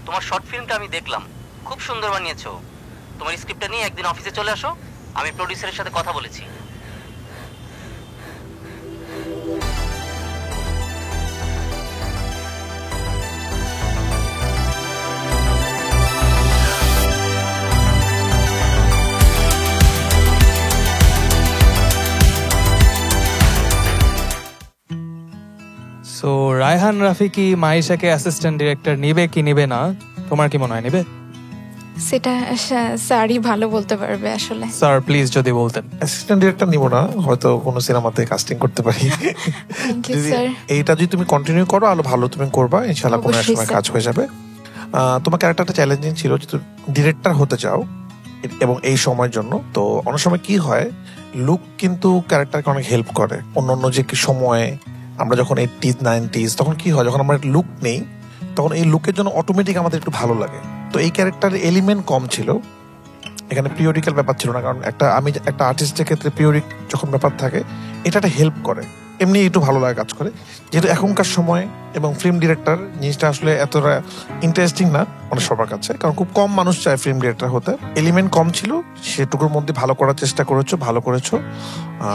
তোমার শর্ট ফিল্মটা আমি দেখলাম, খুব সুন্দর বানিয়েছো। তোমার স্ক্রিপ্টটা নিয়ে একদিন অফিসে চলে আসো, আমি প্রোডিউসারের সাথে কথা বলেছি। সো রায়হান রাফি কি মাইশাকে অ্যাসিস্ট্যান্ট ডিরেক্টর নিবে কি নিবে না, তোমার কি মনে হয় নিবে? সেটা স্যারই ভালো বলতে পারবে আসলে। স্যার প্লিজ যদি বলতেন। অ্যাসিস্ট্যান্ট ডিরেক্টর নিব না, হয়তো কোনো সিনেমাতে কাস্টিং করতে পারি। Thank you sir. এইটা যদি তুমি কন্টিনিউ করো আরো ভালো তুমি করবা, ইনশাআল্লাহ কোনো এক সময় কাজ হয়ে যাবে। তোমার ক্যারেক্টারটা চ্যালেঞ্জিং ছিল, যেহেতু ডিরেক্টর হতে চাও এবং এই সময়ের জন্য। তো অনেক সময় কি হয়, লুক কিন্তু ক্যারেক্টারকে অনেক হেল্প করে। অন্য যে সময়ে আমরা যখন 80s 90s তখন কি হয়, যখন আমরা লুক নেই তখন এই লুকের জন্য অটোমেটিক আমাদের একটু ভালো লাগে। তো এই ক্যারেক্টারের এলিমেন্ট কম ছিল, এখানে পিরিয়ডিক্যাল ব্যাপার ছিল না। কারণ একটা আর্টিস্টের ক্ষেত্রে পিরিয়ডিক যখন ব্যাপার থাকে, এটা একটা হেল্প করে, এমনি একটু ভালো লাগে কাজ করে। যেহেতু এখনকার সময় এবং ফিল্ম ডিরেক্টর জিনিসটা আসলে এতটা ইন্টারেস্টিং না অনেক সবার কাছে, কারণ খুব কম মানুষ চায় ফিল্ম ডিরেক্টর হতে। এলিমেন্ট কম ছিল, সেটুকুর মধ্যে ভালো করার চেষ্টা করেছো, ভালো করেছো।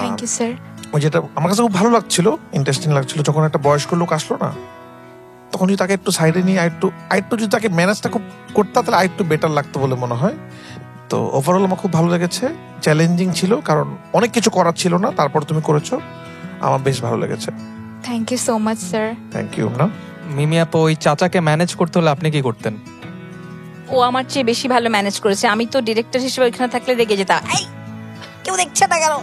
Thank you sir. ওই যেটা আমার কাছে খুব ভালো লাগছিল, ইন্টারেস্টিং লাগছিল, যখন একটা বয়স্ক লোক আসলো না, তখন যদি তাকে একটু সাইডে নিয়ে আরেকটু যদি তাকে ম্যানেজটা খুব করতে, তাহলে আরেকটু বেটার লাগতো বলে মনে হয়। তো ওভারঅল আমার খুব ভালো লেগেছে। চ্যালেঞ্জিং ছিল, কারণ অনেক কিছু করার ছিল না, তারপর তুমি করেছো, আমার বেশ ভালো লেগেছে। Thank you so much sir. Thank you. না মিমি আপু, ওই চাচাকে ম্যানেজ করতে হলে আপনি কি করতেন? ও আমার চেয়ে বেশি ভালো ম্যানেজ করেছে। আমি তো ডিরেক্টর হিসেবে ওইখানে থাকলে রেগে যেতাম, এই কেউ দেখছে না কেন,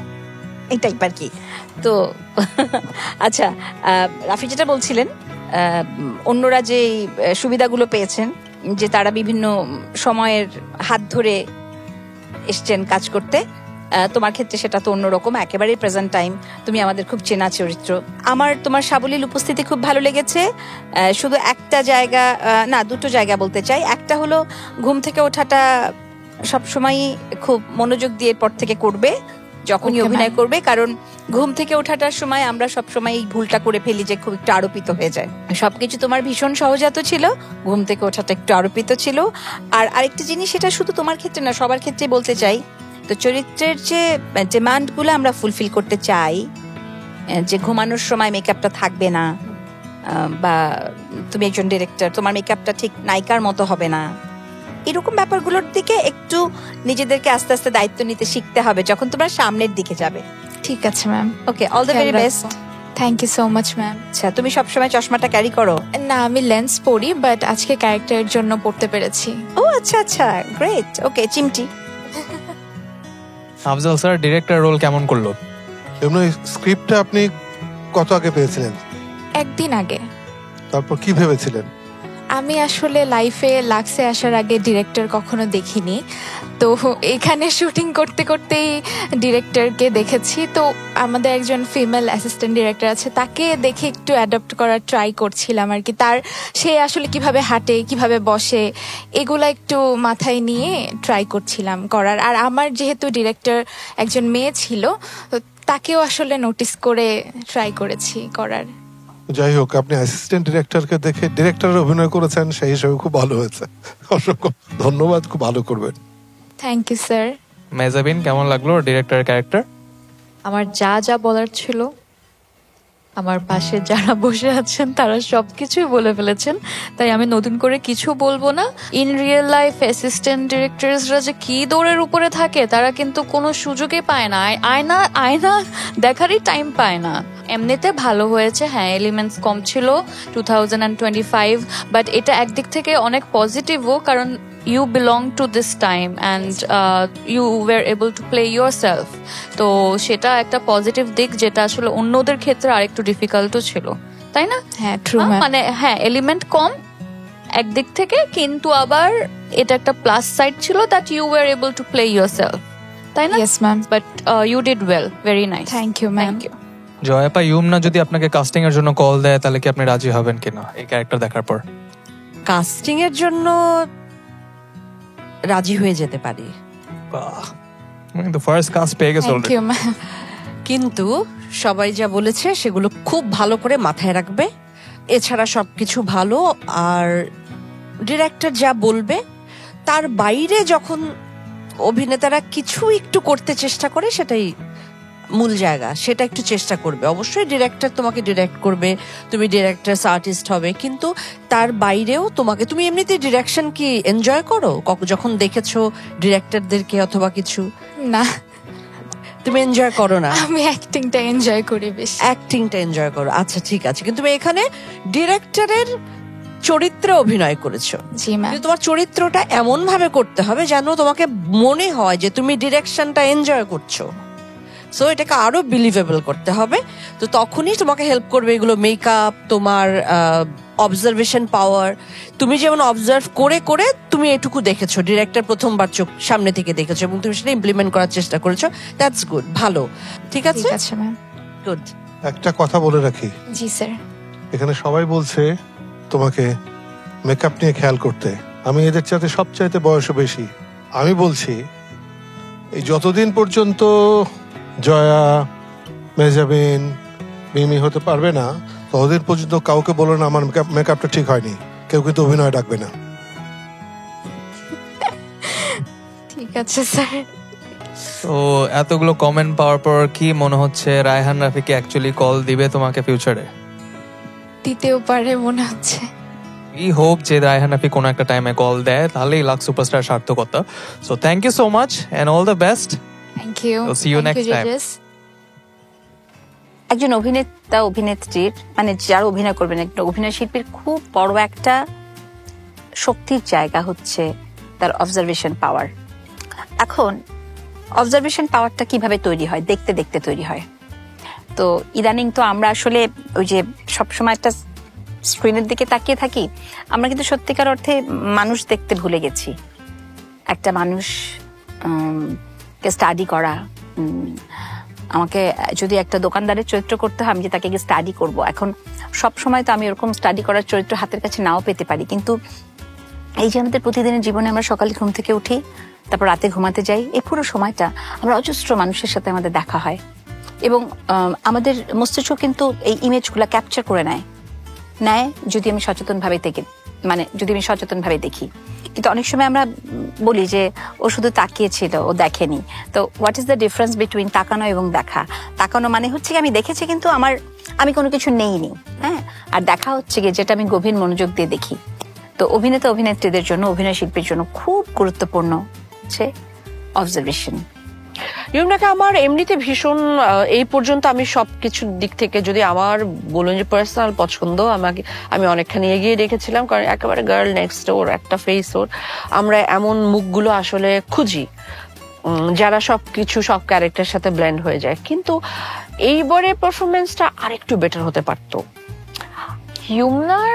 এই টাইপ আর কি। তো আচ্ছা, রাফি যেটা বলছিলেন, অন্যরা যে সুবিধাগুলো পেয়েছেন, যে তারা বিভিন্ন সময়ের হাত ধরে এসছেন কাজ করতে, তোমার ক্ষেত্রে সেটা তো অন্যরকম, একেবারে প্রেজেন্ট টাইম। তুমি আমাদের খুব চেনা চরিত্র। আমার তোমার সাবলীল উপস্থিতি খুব ভালো লেগেছে। শুধু একটা জায়গা না, দুটো জায়গা বলতে চাই। একটা হলো ঘুম থেকে ওঠাটা সবসময় খুব মনোযোগ দিয়ে এরপর থেকে করবে যখনই অভিনয় করবে, কারণ ঘুম থেকে ওঠাটার সময় আমরা সবসময় এই ভুলটা করে ফেলি যে খুব একটু আরোপিত হয়ে যায়। সবকিছু তোমার ভীষণ সহজাত ছিল, ঘুম থেকে ওঠাটা একটু আরোপিত ছিল। আর আরেকটি জিনিস, সেটা শুধু তোমার ক্ষেত্রে না, সবার ক্ষেত্রে বলতে চাই, তো চরিত্রের যে ডিমান্ডগুলো আমরা ফুলফিল করতে চাই, যে ঘুমানোর সময় মেকআপটা থাকবে না, বা তুমি একজন ডিরেক্টর, তোমার মেকআপটা ঠিক নায়িকার মতো হবে না, এরকম ব্যাপারগুলোর দিকে একটু নিজেদেরকে আস্তে আস্তে দায়িত্ব নিতে শিখতে হবে যখন তোমরা সামনের দিকে যাবে। ঠিক আছে ma'am. Okay, all the very best. Thank you so much ma'am. আচ্ছা, তুমি সবসময় চশমাটা ক্যারি করো? না, আমি লেন্স পরি, বাট আজকে ক্যারেক্টারের জন্য পড়তে পেরেছি। ও আচ্ছা আচ্ছা, গ্রেট। ওকে, চিমটি। আফজল স্যার, ডিরেক্টর রোল কেমন করলো? এমনি স্ক্রিপ্টটা আপনি কত আগে পেয়েছিলেন? একদিন আগে। তারপর কি ভেবেছিলেন? আমি আসলে লাইফে লাক্সে আসার আগে ডিরেক্টর কখনো দেখিনি, তো এখানে শুটিং করতে করতেই ডিরেক্টরকে দেখেছি। তো আমাদের একজন ফিমেল অ্যাসিস্ট্যান্ট ডিরেক্টর আছে, তাকে দেখে একটু অ্যাডাপ্ট করার ট্রাই করছিলাম আর কি। সে আসলে কিভাবে হাঁটে, কিভাবে বসে, এগুলা একটু মাথায় নিয়ে ট্রাই করছিলাম করার। আর আমার যেহেতু ডিরেক্টর একজন মেয়ে ছিল, তাকেও আসলে নোটিস করে ট্রাই করেছি করার। যাই হোক, আপনি অ্যাসিস্ট্যান্ট ডিরেক্টরকে দেখে ডিরেক্টরের অভিনয় করেছেন, সেই হিসেবে খুব ভালো হয়েছে। অসংখ্য ধন্যবাদ, খুব ভালো করবেন। Thank you sir. মেজাবিন, কেমন লাগলো ডিরেক্টরের ক্যারেক্টার? আমার যা যা বলার ছিল আমার পাশে যারা বসে আছেন তারা সবকিছুই বলে ফেলেছেন, তাই আমি নতুন করে কিছু বলবো না। ইন রিয়েল লাইফ অ্যাসিস্ট্যান্ট ডিরেক্টরসরা যে কি দৌড়ের উপরে থাকে তারা কিন্তু কোনো সুযোগই পায় না, আয়না দেখারই টাইম পায় না। এমনিতে ভালো হয়েছে, হ্যাঁ এলিমেন্টস কম ছিল 2025, বাট এটা একদিক থেকে অনেক পজিটিভও, কারণ you belong to this time and you were able to play yourself, তো সেটা একটা পজিটিভ দিক, যেটা আসলে অন্যদের ক্ষেত্রে আরেকটু ডিফিকাল্টও ছিল, তাই না? হ্যাঁ ট্রু, মানে হ্যাঁ এলিমেন্ট কম একদিক থেকে, কিন্তু আবার এটা একটা প্লাস সাইড ছিল that you were able to play yourself, তাই না? Yes ma'am. But you did well, very nice. Thank you ma'am. Thank you. জয়াপা, ইউমনা যদি আপনাকে কাস্টিং এর জন্য কল দেয় তাহলে কি আপনি রাজি হবেন কিনা এই ক্যারেক্টার দেখার পর? কাস্টিং এর জন্য রাজি হয়ে যেতে পারি, কিন্তু ফার্স্ট কাস্ট পেয়ে গেছে Thank you ma'am. কিন্তু সবাই যা বলেছে সেগুলো খুব ভালো করে মাথায় রাখবে। এছাড়া সবকিছু ভালো, আর ডিরেক্টর যা বলবে তার বাইরে যখন অভিনেতারা কিছু একটু করতে চেষ্টা করে সেটাই মূল জায়গা, সেটা একটু চেষ্টা করবে। অবশ্যই ডিরেক্টর তোমাকে ডিরেক্ট করবে, তুমি ডিরেক্টরস আর্টিস্ট হবে, কিন্তু তার বাইরেও তুমি এমনিতে ডিরেকশন কি এনজয় করো? যখন দেখেছো ডিরেক্টরদেরকে অথবা কিছু? না, তুমি এনজয় করো না? আমি অ্যাক্টিংটা এনজয় করি বেশি। অ্যাক্টিংটা এনজয় করো, আচ্ছা ঠিক আছে। কিন্তু তুমি এখানে ডিরেক্টরের চরিত্রে অভিনয় করেছো। জি ম্যাম। তোমার চরিত্রটা এমন ভাবে করতে হবে যেন তোমাকে মনে হয় যে তুমি ডিরেকশনটা এনজয় করছো। সো এটাকে আরো বিলিভেবল করতে হবে। তো তখনই তোমাকে হেল্প করবে এগুলো, মেকআপ, তোমার অবজারভেশন পাওয়ার। তুমি যেমন অবজার্ভ করে করে তুমি এটুকু দেখেছো, ডিরেক্টর প্রথমবার চোখ সামনে থেকে দেখেছো এবং তুমি সেটা ইমপ্লিমেন্ট করার চেষ্টা করেছো। দ্যাটস গুড, ভালো, ঠিক আছে। ঠিক আছে ম্যাম। গুড। একটা কথা বলে রাখি, জি স্যার। এখানে সবাই বলছে তোমাকে মেকআপ নিয়ে খেয়াল করতে। আমি এদের চাইতে সবচাইতে বয়সে বেশি। আমি বলছি এই যতদিন পর্যন্ত জয়া, মেজাবিন, মিমি হতে পারবে না ততদিন পর্যন্ত কাউকে বলো না আমার মেকআপটা ঠিক হয়নি। কেউ কিন্তু অভিনয় ডাকবে না। ঠিক আছে স্যার। তো এতগুলো কমেন্ট পাওয়ার পর কি মনে হচ্ছে রায়হান রাফি কি অ্যাকচুয়ালি কল দিবে তোমাকে ফিউচারে? দিতেও পারে মনে হচ্ছে। We hope যে রায়হান রাফি কোনো একটা টাইমে কল দেয়, তাহলেই লাক্স সুপারস্টার সার্থকতা। So thank you so much and all the best. Thank you. See you next time. একজন অভিনেতা অভিনেত্রীর মানে যারা অভিনয় করবেন, একটা অভিনয় শিল্পীর খুব বড় একটা শক্তির জায়গা হচ্ছে তার অবজারভেশন পাওয়ার। এখন অবজারভেশন পাওয়ারটা কিভাবে তৈরি হয়? দেখতে দেখতে তৈরি হয়। তো ইদানিং তো আমরা আসলে ওই যে সবসময় একটা স্ক্রিনের দিকে তাকিয়ে থাকি, আমরা কিন্তু সত্যিকার অর্থে মানুষ দেখতে ভুলে গেছি। একটা মানুষ কে স্টাডি করা, আমাকে যদি একটা দোকানদারের চরিত্র করতে হয় আমি যে তাকে স্টাডি করব। এখন সব সময় তো আমি ওরকম স্টাডি করার চরিত্র হাতের কাছে নাও পেতে পারি, কিন্তু এই যে আমাদের প্রতিদিনের জীবনে আমরা সকালে ঘুম থেকে উঠি, তারপর রাতে ঘুমাতে যাই, এই পুরো সময়টা আমরা অজস্র মানুষের সাথে আমাদের দেখা হয় এবং আমাদের মস্তিষ্ক কিন্তু এই ইমেজগুলো ক্যাপচার করে নেয় যদি আমি সচেতনভাবে দেখি। কিন্তু অনেক সময় আমরা বলি যে ও শুধু তাকিয়েছিল, ও দেখেনি। তো what is the difference between তাকানো এবং দেখা? তাকানো মানে হচ্ছে আমি দেখেছি কিন্তু আমি কোনো কিছু নেইনি, হ্যাঁ। আর দেখা হচ্ছে কি যেটা আমি গভীর মনোযোগ দিয়ে দেখি। তো অভিনেতা অভিনেত্রীদের জন্য, অভিনয় শিল্পীর জন্য খুব গুরুত্বপূর্ণ হচ্ছে অবজারভেশন। ইউমনাকে আমার এমনিতে ভীষণ, এই পর্যন্ত আমি সবকিছুর দিক থেকে যদি আমার বলুন যে পার্সোনাল পছন্দ, আমি অনেকখানি এগিয়ে রেখেছিলাম, কারণ একেবারে গার্ল নেক্সট ওর একটা ফেস ওর। আমরা এমন মুখগুলো আসলে খুঁজি যারা সবকিছু সব ক্যারেক্টারের সাথে ব্লেন্ড হয়ে যায়, কিন্তু এইবারে পারফরমেন্সটা আরেকটু বেটার হতে পারতো। ইউমনার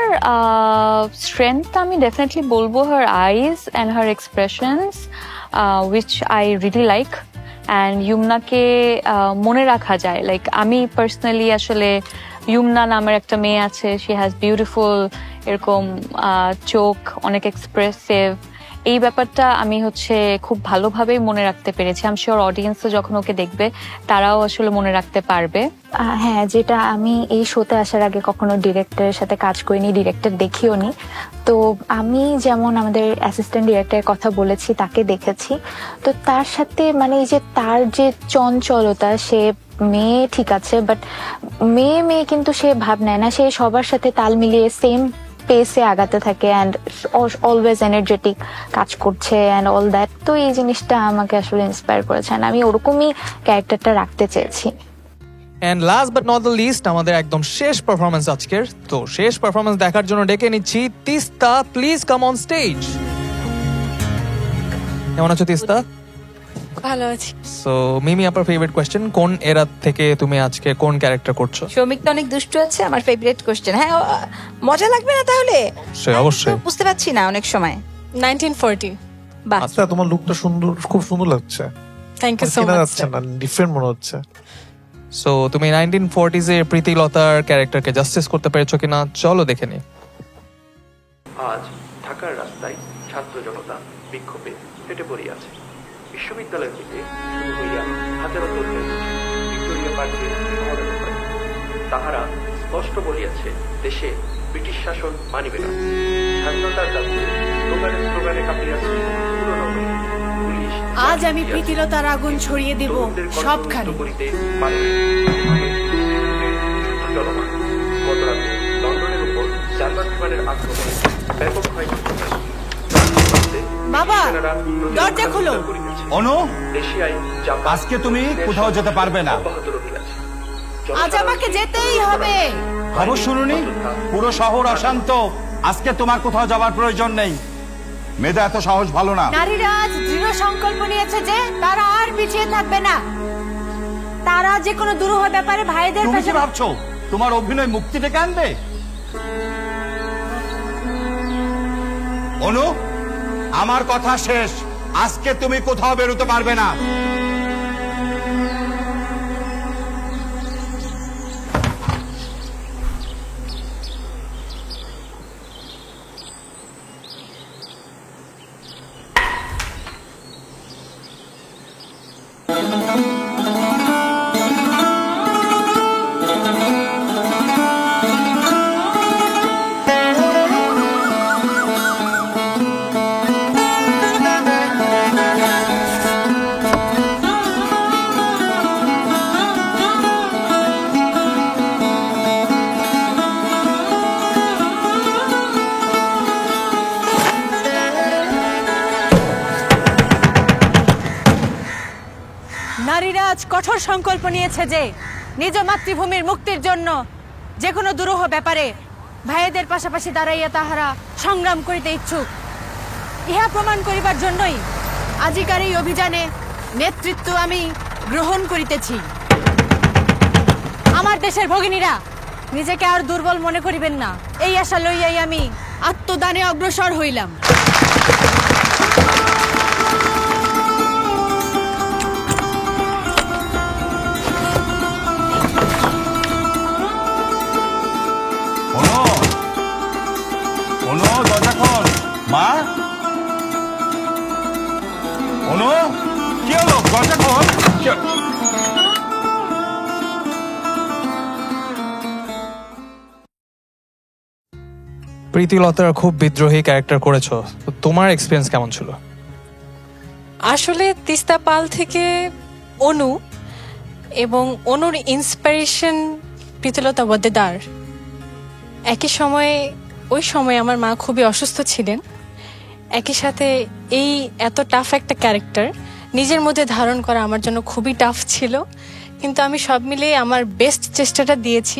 স্ট্রেংথ আমি ডেফিনেটলি বলবো her eyes and her expressions, which I really like. And ইউমনাকে মনে রাখা যায়, লাইক আমি পার্সোনালি আসলে ইউমনা নামের একটা মেয়ে আছে, শি হ্যাজ বিউটিফুল এরকম চোখ, অনেক এক্সপ্রেসিভ। এই ব্যাপারটা আমি খুব ভালোভাবেই মনে রাখতে পেরেছি। আমি শিওর অডিয়েন্সও যখন ওকে দেখবে তারাও আসলে মনে রাখতে পারবে। হ্যাঁ, যেটা আমি এই শোতে আসার আগে কখনো ডিরেক্টরের সাথে কাজ করিনি, ডিরেক্টর দেখিও নি। তো আমি যেমন আমাদের অ্যাসিস্ট্যান্ট ডিরেক্টরের কথা বলেছি, তাকে দেখেছি। তো তার সাথে মানে এই যে তার যে চঞ্চলতা, সে মেয়ে ঠিক আছে, বাট মেয়ে কিন্তু সে ভাব নেয় না, সে সবার সাথে তাল মিলিয়ে সেম পেসে আগাতে থাকে অ্যান্ড অলওয়েজ এনার্জেটিক কাজ করছে অ্যান্ড অল দ্যাট। তো এই জিনিসটা আমাকে আসলে ইন্সপায়ার করেছে, আমি ওরকমই ক্যারেক্টারটা রাখতে চেয়েছি। And last but not the least, আমাদের একদম শেষ পারফরমেন্স আজকের। তো শেষ পারফরমেন্স দেখার জন্য ডেকে নিচ্ছি Tista, please come on stage. কেমন আছো তিস্তা? ভালো আছি। সো মিমি আপনার ফেভারিট কোয়েশ্চেন, কোন এরা থেকে তুমি আজকে কোন ক্যারেক্টার করছো? সৌমিক তো অনেক দুষ্টু আছে, আমার ফেভারিট কোশ্চেন। হ্যাঁ, মজা লাগবে না তাহলে? অবশ্যই। বুঝতে পারছি না অনেক সময়। 1940। বাহ, আচ্ছা, তোমার লুকটা সুন্দর, খুব সুন্দর লাগছে। থ্যাংক ইউ সো চেনা মাচ। যাচ্ছে না, ডিফারেন্ট মনে হচ্ছে। সো তুমি 1940s এর প্রীতিলতার ক্যারেক্টারকে জাস্টিস করতে পেরেছো কিনা, চলো দেখে নি। আজ ঢাকার রাস্তায় ছাত্র জনতা বিক্ষোভে ফেটে পড়িয়াছে। বিশ্ববিদ্যালয় থেকে শুরু হইয়া হাজারো তরুণের ভিক্টোরিয়া পার্কে সমাবেশ হয়। তাহারা স্পষ্ট বলিয়াছে, দেশে ব্রিটিশ শাসন মানিবে না। স্বাধীনতার দাবিতে স্লোগানে কাঁপিয়াছে পুরো নগরী। পুলিশ আজ আমি প্রীতিলতার আগুন ছড়িয়ে দেব সবখানে। করিতে পারে জনমান গতরাতে লন্ডনের উপর জার্মান বিমানের আক্রমণে ব্যাপক ক্ষয়ক্ষতি হয়। বাবা, দরজা খোলো। অনু, আজকে তুমি কোথাও যেতে পারবে না। আজ আমাকে যেতেই হবে। খবর শুনুনি, পুরো শহর অশান্ত। আজকে তোমার কোথাও যাবার প্রয়োজন নেই। মেয়েদা এত সাহস ভালো না। নারীরা আজ দৃঢ় সংকল্প নিয়েছে যে তারা আর পিছিয়ে থাকবে না। তারা যে কোনো দুরূহ ব্যাপারে ভাইদের তুমি কি ভাবছো তোমার অভিনয় মুক্তি ডেকে আনবে? অনু, আমার কথা শেষ। আজকে তুমি কোথাও বেরোতে পারবে না। নারীরা আজ কঠোর সংকল্প নিয়েছে যে নিজ মাতৃভূমির মুক্তির জন্য যে কোনো দুরূহ ব্যাপারে ভাইদের পাশাপাশি দাঁড়াইয়া তাহারা সংগ্রাম করিতে ইচ্ছুক। ইহা প্রমাণ করিবার জন্যই আজিকার এই অভিযানে নেতৃত্ব আমি গ্রহণ করিতেছি। আমার দেশের ভগিনীরা নিজেকে আর দুর্বল মনে করিবেন না, এই আশা লইয়াই আমি আত্মদানে অগ্রসর হইলাম। দরজা খোল মা। অনু, কি হলো? দরজা খোল। প্রীতিলতার খুব বিদ্রোহী ক্যারেক্টার করেছো, তো তোমার এক্সপিরিয়েন্স কেমন ছিল? আসলে তিস্তা পাল থেকে অনু এবং অনুর ইন্সপিরেশন প্রীতিলতা ওয়াদ্দেদার। একই সময়ে ওই সময় আমার মা খুবই অসুস্থ ছিলেন, একই সাথে এই এত টাফ একটা ক্যারেক্টার নিজের মধ্যে ধারণ করা আমার জন্য খুবই টাফ ছিল, কিন্তু আমি সব মিলিয়ে আমার বেস্ট চেষ্টাটা দিয়েছি,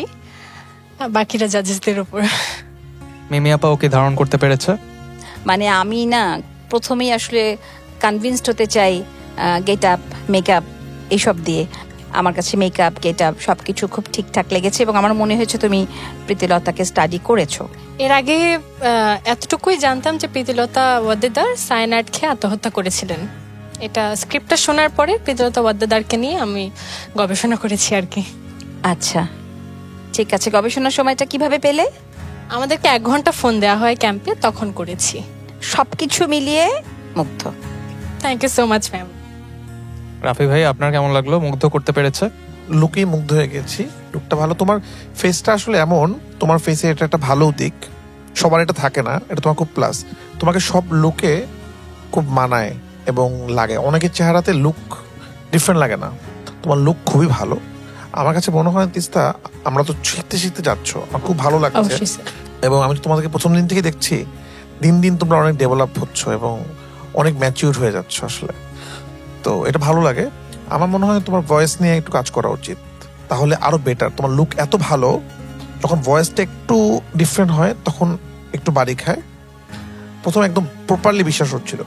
বাকিরা জাজেসদের উপর। মিমি আপা ওকে ধারণ করতে পেরেছে? মানে আমি না প্রথমেই আসলে কনভিন্সড হতে চাই গেট আপ, মেকআপ এইসব দিয়ে। আমার কাছে মেকআপ, গেট আপ সবকিছু খুব ঠিকঠাক লেগেছে এবং আমার মনে হয়েছে তুমি প্রীতিলতাকে স্টাডি করেছো। এর আগে এতটুকুই জানতাম যে প্রীতিলতা ওয়াদ্দেদার সায়ানাইড খেয়ে আত্মহত্যা করেছিলেন। এটা স্ক্রিপ্টটা শোনার পরে প্রীতিলতা ওয়াদ্দেদারকে নিয়ে আমি গবেষণা করেছি আর কি। আচ্ছা, ঠিক আছে। গবেষণার সময়টা কিভাবে পেলে? আমাদেরকে 1 ঘন্টা ফোন দেওয়া হয় ক্যাম্পে, তখন করেছি। সবকিছু মিলিয়ে মুগ্ধ। Thank you so much ma'am. Rafi ভাই, আপনার কেমন লাগলো? মুগ্ধ করতে পেরেছে? লুকেই মুগ্ধ হয়ে গেছি। লুকটা ভালো। তোমার ফেসটা আসলে এমন, তোমার ফেসে এটা একটা ভালো দিক, সবার এটা থাকে না, এটা তোমার খুব প্লাস। তোমাকে সব লুকে খুব মানায় এবং লাগে। অনেকের চেহারাতে লুক ডিফারেন্ট লাগে না, তোমার লুক খুবই ভালো। আমার কাছে মনে হয় তিস্তা আমরা তো শিখতে শিখতে যাচ্ছ, আমার খুব ভালো লাগছে। অবশ্যই স্যার। এবং আমি তো তোমাদেরকে প্রথম দিন থেকে দেখছি, দিন দিন তোমরা অনেক ডেভেলপ হচ্ছ এবং অনেক ম্যাচিউর হয়ে যাচ্ছ আসলে। তো এটা ভালো লাগে। আমার মনে হয় তোমার ভয়েস নিয়ে একটু কাজ করা উচিত, তাহলে আরো বেটার। তোমার লুক এত ভালো, যখন ভয়েসটা একটু ডিফারেন্ট হয় তখন একটু বাড়ি খায়। প্রথম একদম প্রপারলি বিশ্বাস হচ্ছিল,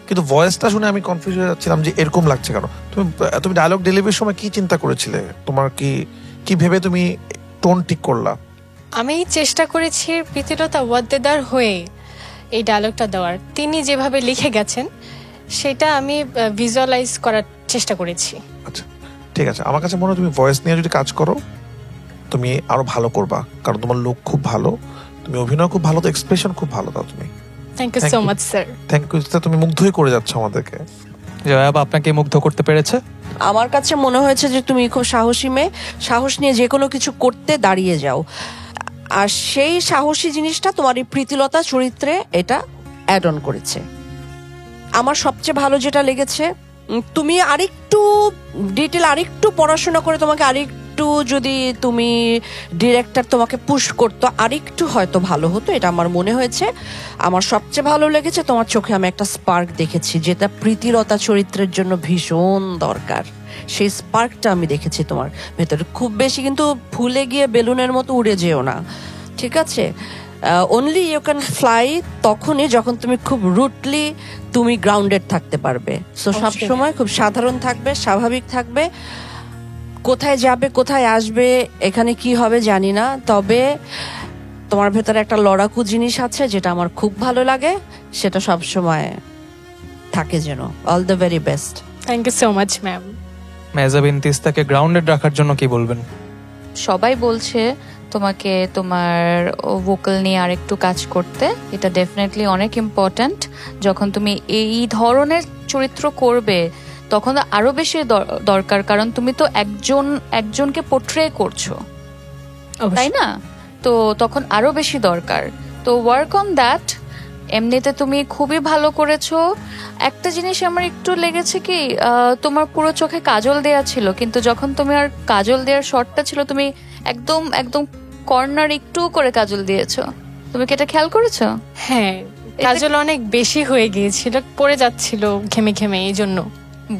কিন্তু ভয়েসটা শুনে আমি কনফিউজ হয়ে যাচ্ছিলাম যে এরকম লাগছে কেন। তুমি ডায়লগ ডেলিভারির সময় কি চিন্তা করেছিলে? তোমার কি ভেবে তুমি টোন ঠিক করলা? আমি চেষ্টা করেছি প্রীতিলতা ওয়াদ্দেদার হয়ে এই ডায়লগটা দেওয়ার। তিনি যেভাবে লিখে গেছেন সেটা আমি ভিজুয়ালাইজ করার চেষ্টা করেছি। আচ্ছা ঠিক আছে, আমার কাছে মনে হয় তুমি ভয়েস নিয়ে যদি কাজ করো তুমি আরো ভালো করবা, কারণ তোমার লুক খুব ভালো, তুমি অভিনয় খুব ভালো, তো এক্সপ্রেশন খুব ভালো দাও তুমি। Thank you so much sir. Thank you, তুমি মুগ্ধই করে যাচ্ছ আমাদেরকে। জয়াব আপনাকে মুগ্ধ করতে পেরেছে? আমার কাছে মনে হয়েছে যে তুমি খুব সাহসী মেয়ে, সাহস নিয়ে যে কোনো কিছু করতে দাঁড়িয়ে যাও, আর সেই সাহসী জিনিসটা তোমার এই প্রীতিলতা চরিত্রে এটা অ্যাড অন করেছে। আমার সবচেয়ে ভালো যেটা লেগেছে, তুমি আরেকটু ডিটেল আরেকটু পড়াশোনা করে তোমাকে আরেকটু যদি তুমি ডিরেক্টর তোমাকে পুশ করতো আরেকটু হয়তো ভালো হতো, এটা আমার মনে হয়েছে। আমার সবচেয়ে ভালো লেগেছে তোমার চোখে আমি একটা স্পার্ক দেখেছি, যেটা প্রীতিলতা চরিত্রের জন্য ভীষণ দরকার। সেই স্পার্কটা আমি দেখেছি তোমার ভেতরে। খুব বেশি কিন্তু ফুলে গিয়ে বেলুনের মতো উড়ে যেও না, ঠিক আছে? অনলি ইউ ক্যান ফ্লাই তখনই যখন তুমি খুব রুটলি তুমি গ্রাউন্ডেড থাকতে পারবে। সো সবসময় খুব সাধারণ থাকবে, স্বাভাবিক থাকবে। কোথায় যাবে কোথায় আসবে এখানে কি হবে জানি না, তবে তোমার ভেতরে একটা লড়াকু জিনিস আছে যেটা আমার খুব ভালো লাগে, সেটা সবসময় থাকে যেন। All the very best. Thank you so much ma'am. Mehjabin তিস্তাকে গ্রাউন্ডেড রাখার জন্য কি বলবেন? সবাই বলছে তোমাকে তোমার ভোকাল নিয়ে আরেকটু কাজ করতে, এটা ডেফিনেটলি অনেক ইম্পর্ট্যান্ট। যখন তুমি এই ধরনের চরিত্র করবে তখন আরো বেশি দরকার, কারণ তুমি তো একজনকে পোট্রে করছো, তাই না? তো তখন আরো বেশি দরকার। তো ওয়ার্ক অন দ্যাট। এমনিতে তুমি খুবই ভালো করেছো। একটা জিনিস আমার একটু লেগেছে কি, তোমার পুরো চোখে কাজল দেয়া ছিল, কিন্তু যখন তুমি আর কাজল দেওয়ার শটটা ছিল তুমি একদম একদম কর্নার একটু করে কাজল দিয়েছো। তুমি কি এটা খেয়াল করেছো? হ্যাঁ, কাজল অনেক বেশি হয়ে গিয়েছিল, পড়ে যাচ্ছিল ঘেমে ঘেমে, এই জন্য।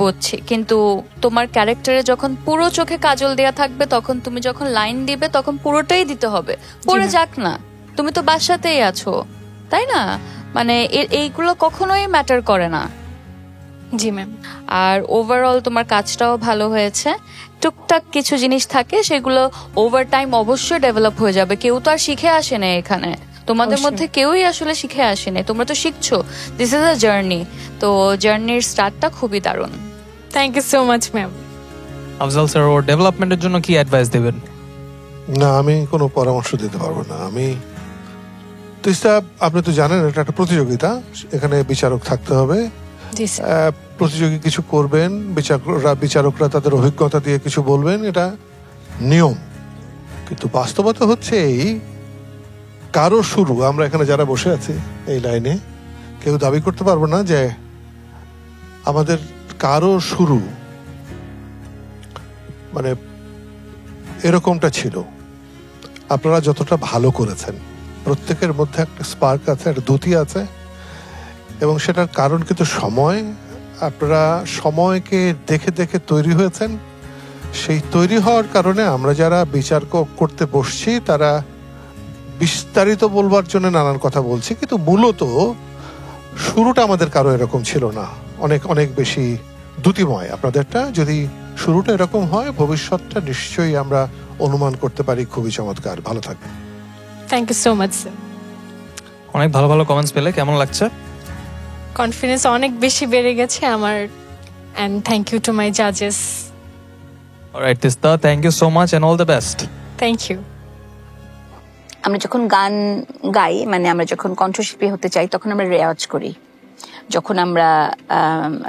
বুঝছি, কিন্তু তোমার ক্যারেক্টারে যখন পুরো চোখে কাজল দেয়া থাকবে তখন তুমি যখন লাইন দিবে তখন পুরোটাই দিতে হবে, পড়ে যাক না। তুমি তো বাসাতেই আছো, তাই না? মানে এইগুলো কখনোই ম্যাটার করে না। জি ম্যাম। আর ওভারঅল তোমার কাজটাও ভালো হয়েছে। টুকটাক কিছু জিনিস থাকে সেগুলো ওভার টাইম অবশ্যই ডেভেলপ হয়ে যাবে। কেউ তো আর শিখে আসে না এখানে, তোমাদের মধ্যে কেউই আসলে শিখে আসেনি, তোমরা তো শিখছো। This is a journey. তো জার্নির স্টার্টটা খুবই দারুণ। Thank you so much ma'am. Afzal sir ওর ডেভেলপমেন্টের জন্য কি অ্যাডভাইস দেবেন? না, আমি কোনো পরামর্শ দিতে পারবো না। তিস্তা, আপনি তো জানেন এটা একটা প্রতিযোগিতা, এখানে বিচারক থাকতে হবে। প্রতিযোগী কিছু করবেন, বিচারকরা তাদের অভিজ্ঞতা দিয়ে কিছু বলবেন, এটা নিয়ম। কিন্তু বাস্তবতা হচ্ছে এই, কারো শুরু, আমরা এখানে যারা বসে আছি এই লাইনে, কেউ দাবি করতে পারবো না যে আমাদের কারো শুরু মানে এরকমটা ছিল। আপনারা যতটা ভালো করেছেন, প্রত্যেকের মধ্যে একটা স্পার্ক আছে, একটা দ্যুতি আছে, এবং সেটার কারণ কিন্তু সময়। আপনারা সময়কে দেখে দেখে তৈরি হয়েছেন। সেই তৈরি হওয়ার কারণে আমরা যারা বিচার করতে বসছি তারা বিস্তারিত বলবার জন্য নানান কথা বলছি, কিন্তু মূলত শুরুটা আমাদের কারো এরকম ছিল না, অনেক অনেক বেশি দ্যুতিময়। আপনাদেরটা যদি শুরুটা এরকম হয়, ভবিষ্যৎটা নিশ্চয়ই আমরা অনুমান করতে পারি খুবই চমৎকার। ভালো থাকবেন। Thank you so much sir. অনেক ভালো ভালো কমেন্টস পেলে, কেমন লাগছে? কনফিডেন্স অনেক বেশি বেড়ে গেছে আমার। And thank you to my জাজেস। Alright Tista, thank you so much and all the best. Thank you. আমরা যখন গান গাই, মানে আমরা যখন কণ্ঠশিল্পী হতে চাই তখন আমরা রেওয়াজ করি। যখন আমরা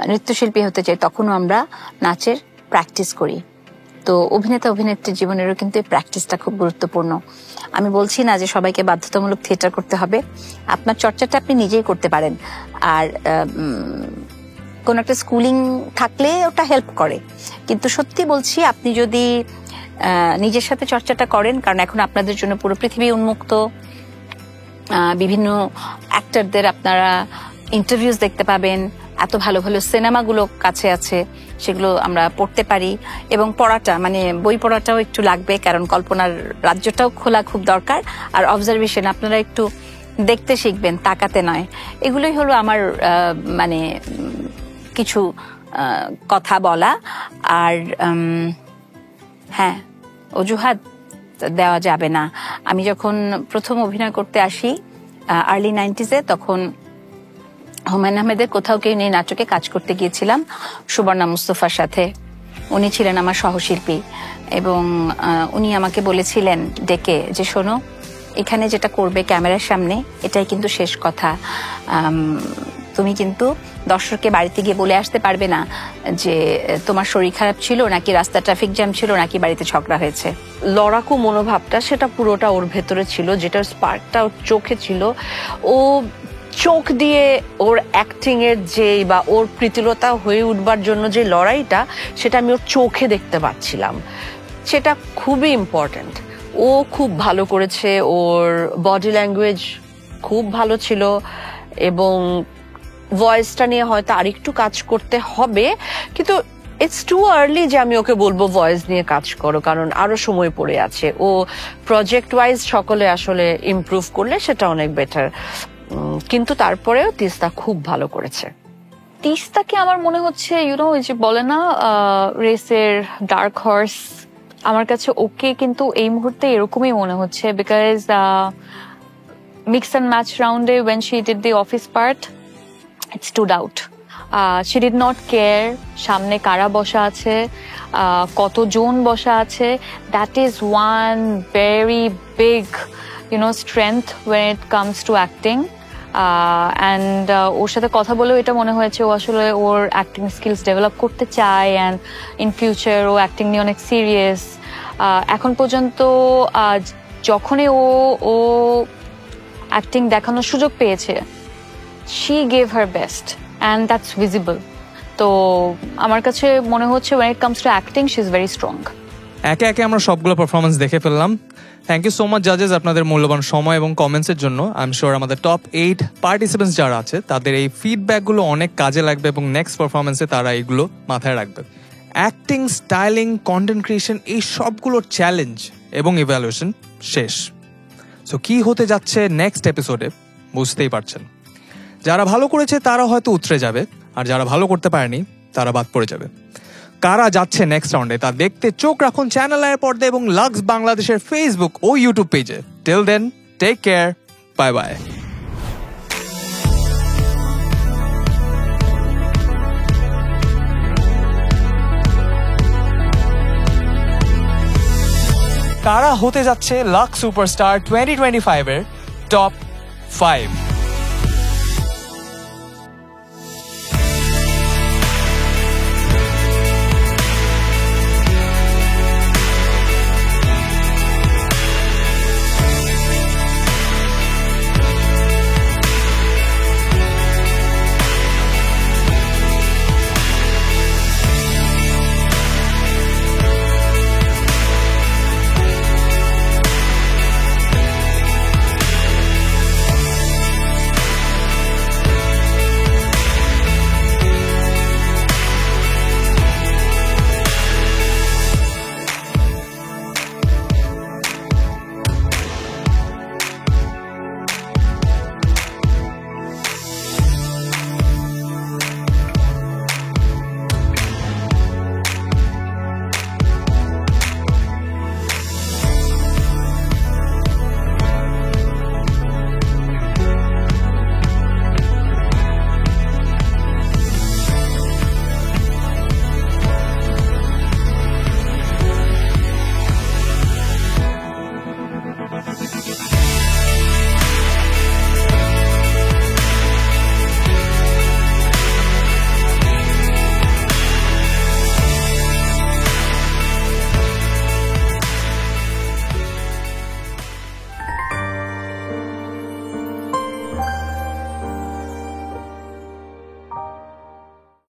নৃত্যশিল্পী হতে চাই তখনও আমরা নাচের প্র্যাকটিস করি। তো অভিনেতা অভিনেত্রীর জীবনেরও কিন্তু এই প্র্যাকটিসটা খুব গুরুত্বপূর্ণ। আমি বলছি না যে সবাইকে বাধ্যতামূলক থিয়েটার করতে হবে, আপনার চর্চাটা আপনি নিজেই করতে পারেন। আর কোন একটা স্কুলিং থাকলে ওটা হেল্প করে, কিন্তু সত্যি বলছি আপনি যদি নিজের সাথে চর্চাটা করেন, কারণ এখন আপনাদের জন্য পুরো পৃথিবী উন্মুক্ত। বিভিন্ন অ্যাক্টরদের আপনারা ইন্টারভিউজ দেখতে পাবেন, এত ভালো ভালো সিনেমাগুলো কাছে আছে, সেগুলো আমরা পড়তে পারি। এবং পড়াটা মানে বই পড়াটাও একটু লাগবে, কারণ কল্পনার রাজ্যটাও খোলা খুব দরকার। আর অবজারভেশন আপনারা একটু দেখতে শিখবেন, তাকাতে নয়। এগুলোই হলো আমার মানে কিছু কথা বলা। আর হ্যাঁ, অজুহাত দেওয়া যাবে না। আমি যখন প্রথম অভিনয় করতে আসি আর্লি 90s-এ, তখন হুমায়ুন আহমেদের কোথাও কেউ নেই নাটকে কাজ করতে গিয়েছিলাম সুবর্ণা মুস্তফার সাথে। উনি ছিলেন আমার সহশিল্পী এবং উনি আমাকে বলেছিলেন ডেকে যে, শোনো, এখানে যেটা করবে ক্যামেরার সামনে এটাই কিন্তু শেষ কথা। তুমি কিন্তু দর্শককে বাড়িতে গিয়ে বলে আসতে পারবে না যে তোমার শরীর খারাপ ছিল, নাকি রাস্তা ট্রাফিক জ্যাম ছিল, নাকি বাড়িতে ঝগড়া হয়েছে। লড়াকু মনোভাবটা সেটা পুরোটা ওর ভেতরে ছিল, যেটার স্পার্কটা ওর চোখে ছিল। ও চোখ দিয়ে ওর অ্যাক্টিং এর যে বা ওর প্রীতিলতা হয়ে উঠবার জন্য যে লড়াইটা, সেটা আমি ওর চোখে দেখতে পাচ্ছিলাম। সেটা খুবই ইম্পর্ট্যান্ট। ও খুব ভালো করেছে, ওর বডি ল্যাঙ্গুয়েজ খুব ভালো ছিল এবং ভয়েসটা নিয়ে হয়তো আরেকটু কাজ করতে হবে, কিন্তু ইটস টু আর্লি যে আমি ওকে বলবো ভয়েস নিয়ে কাজ করো, কারণ আরো সময় পড়ে আছে। ও প্রজেক্ট ওয়াইজ সকলে আসলে ইমপ্রুভ করলে সেটা অনেক বেটার। কিন্তু তারপরেও তিস্তা খুব ভালো করেছে। তিস্তাকে আমার মনে হচ্ছে ওই যে বলে না রেসের ডার্ক হর্স, আমার কাছে ওকে কিন্তু এই মুহূর্তে এরকমই মনে হচ্ছে। বিকজ মিক্স অ্যান্ড ম্যাচ রাউন্ডে when she did the office part, it stood out. She did not care সামনে কারা বসা আছে, কতজন বসা আছে। That is one very big strength when it comes to acting. And ওর সাথে কথা বলেও এটা মনে হয়েছে ও আসলে ওর অ্যাক্টিং স্কিলস ডেভেলপ করতে চায়, অ্যান্ড ইন ফিউচার ও অ্যাক্টিং নিয়ে অনেক সিরিয়াস। এখন পর্যন্ত যখনই ও অ্যাক্টিং দেখানোর সুযোগ পেয়েছে, she gave her best and that's visible. তো আমার কাছে মনে হচ্ছে when it comes to acting she is very strong. একে একে আমরা সবগুলো পারফরমেন্স দেখে ফেললাম। থ্যাংক ইউ সো মাচ জাজেস আপনাদের মূল্যবান সময় এবং কমেন্টসের জন্য। আই এম শিওর আমাদের টপ 8 পার্টিসিপেন্টস যারা আছে তাদের এই ফিডব্যাকগুলো অনেক কাজে লাগবে এবং নেক্সট পারফরমেন্সে তারা এইগুলো মাথায় রাখবে। অ্যাক্টিং, স্টাইলিং, কন্টেন্ট ক্রিয়েশন, এই সবগুলোর চ্যালেঞ্জ এবং ইভ্যালুয়েশন শেষ। সো কি হতে যাচ্ছে নেক্সট এপিসোডে বুঝতেই পারছেন। যারা ভালো করেছে তারা হয়তো উতরে যাবে, আর যারা ভালো করতে পারেনি তারা বাদ পড়ে যাবে। কারা যাচ্ছে নেক্সট রাউন্ডে তা দেখতে চোখ রাখুন চ্যানেল আয়ের পর্দায় এবং লাক্স বাংলাদেশের ফেসবুক ও ইউটিউব পেজে। Till then, take care, bye bye. কারা হতে যাচ্ছে লাক্স সুপারস্টার 2025 এর টপ 5।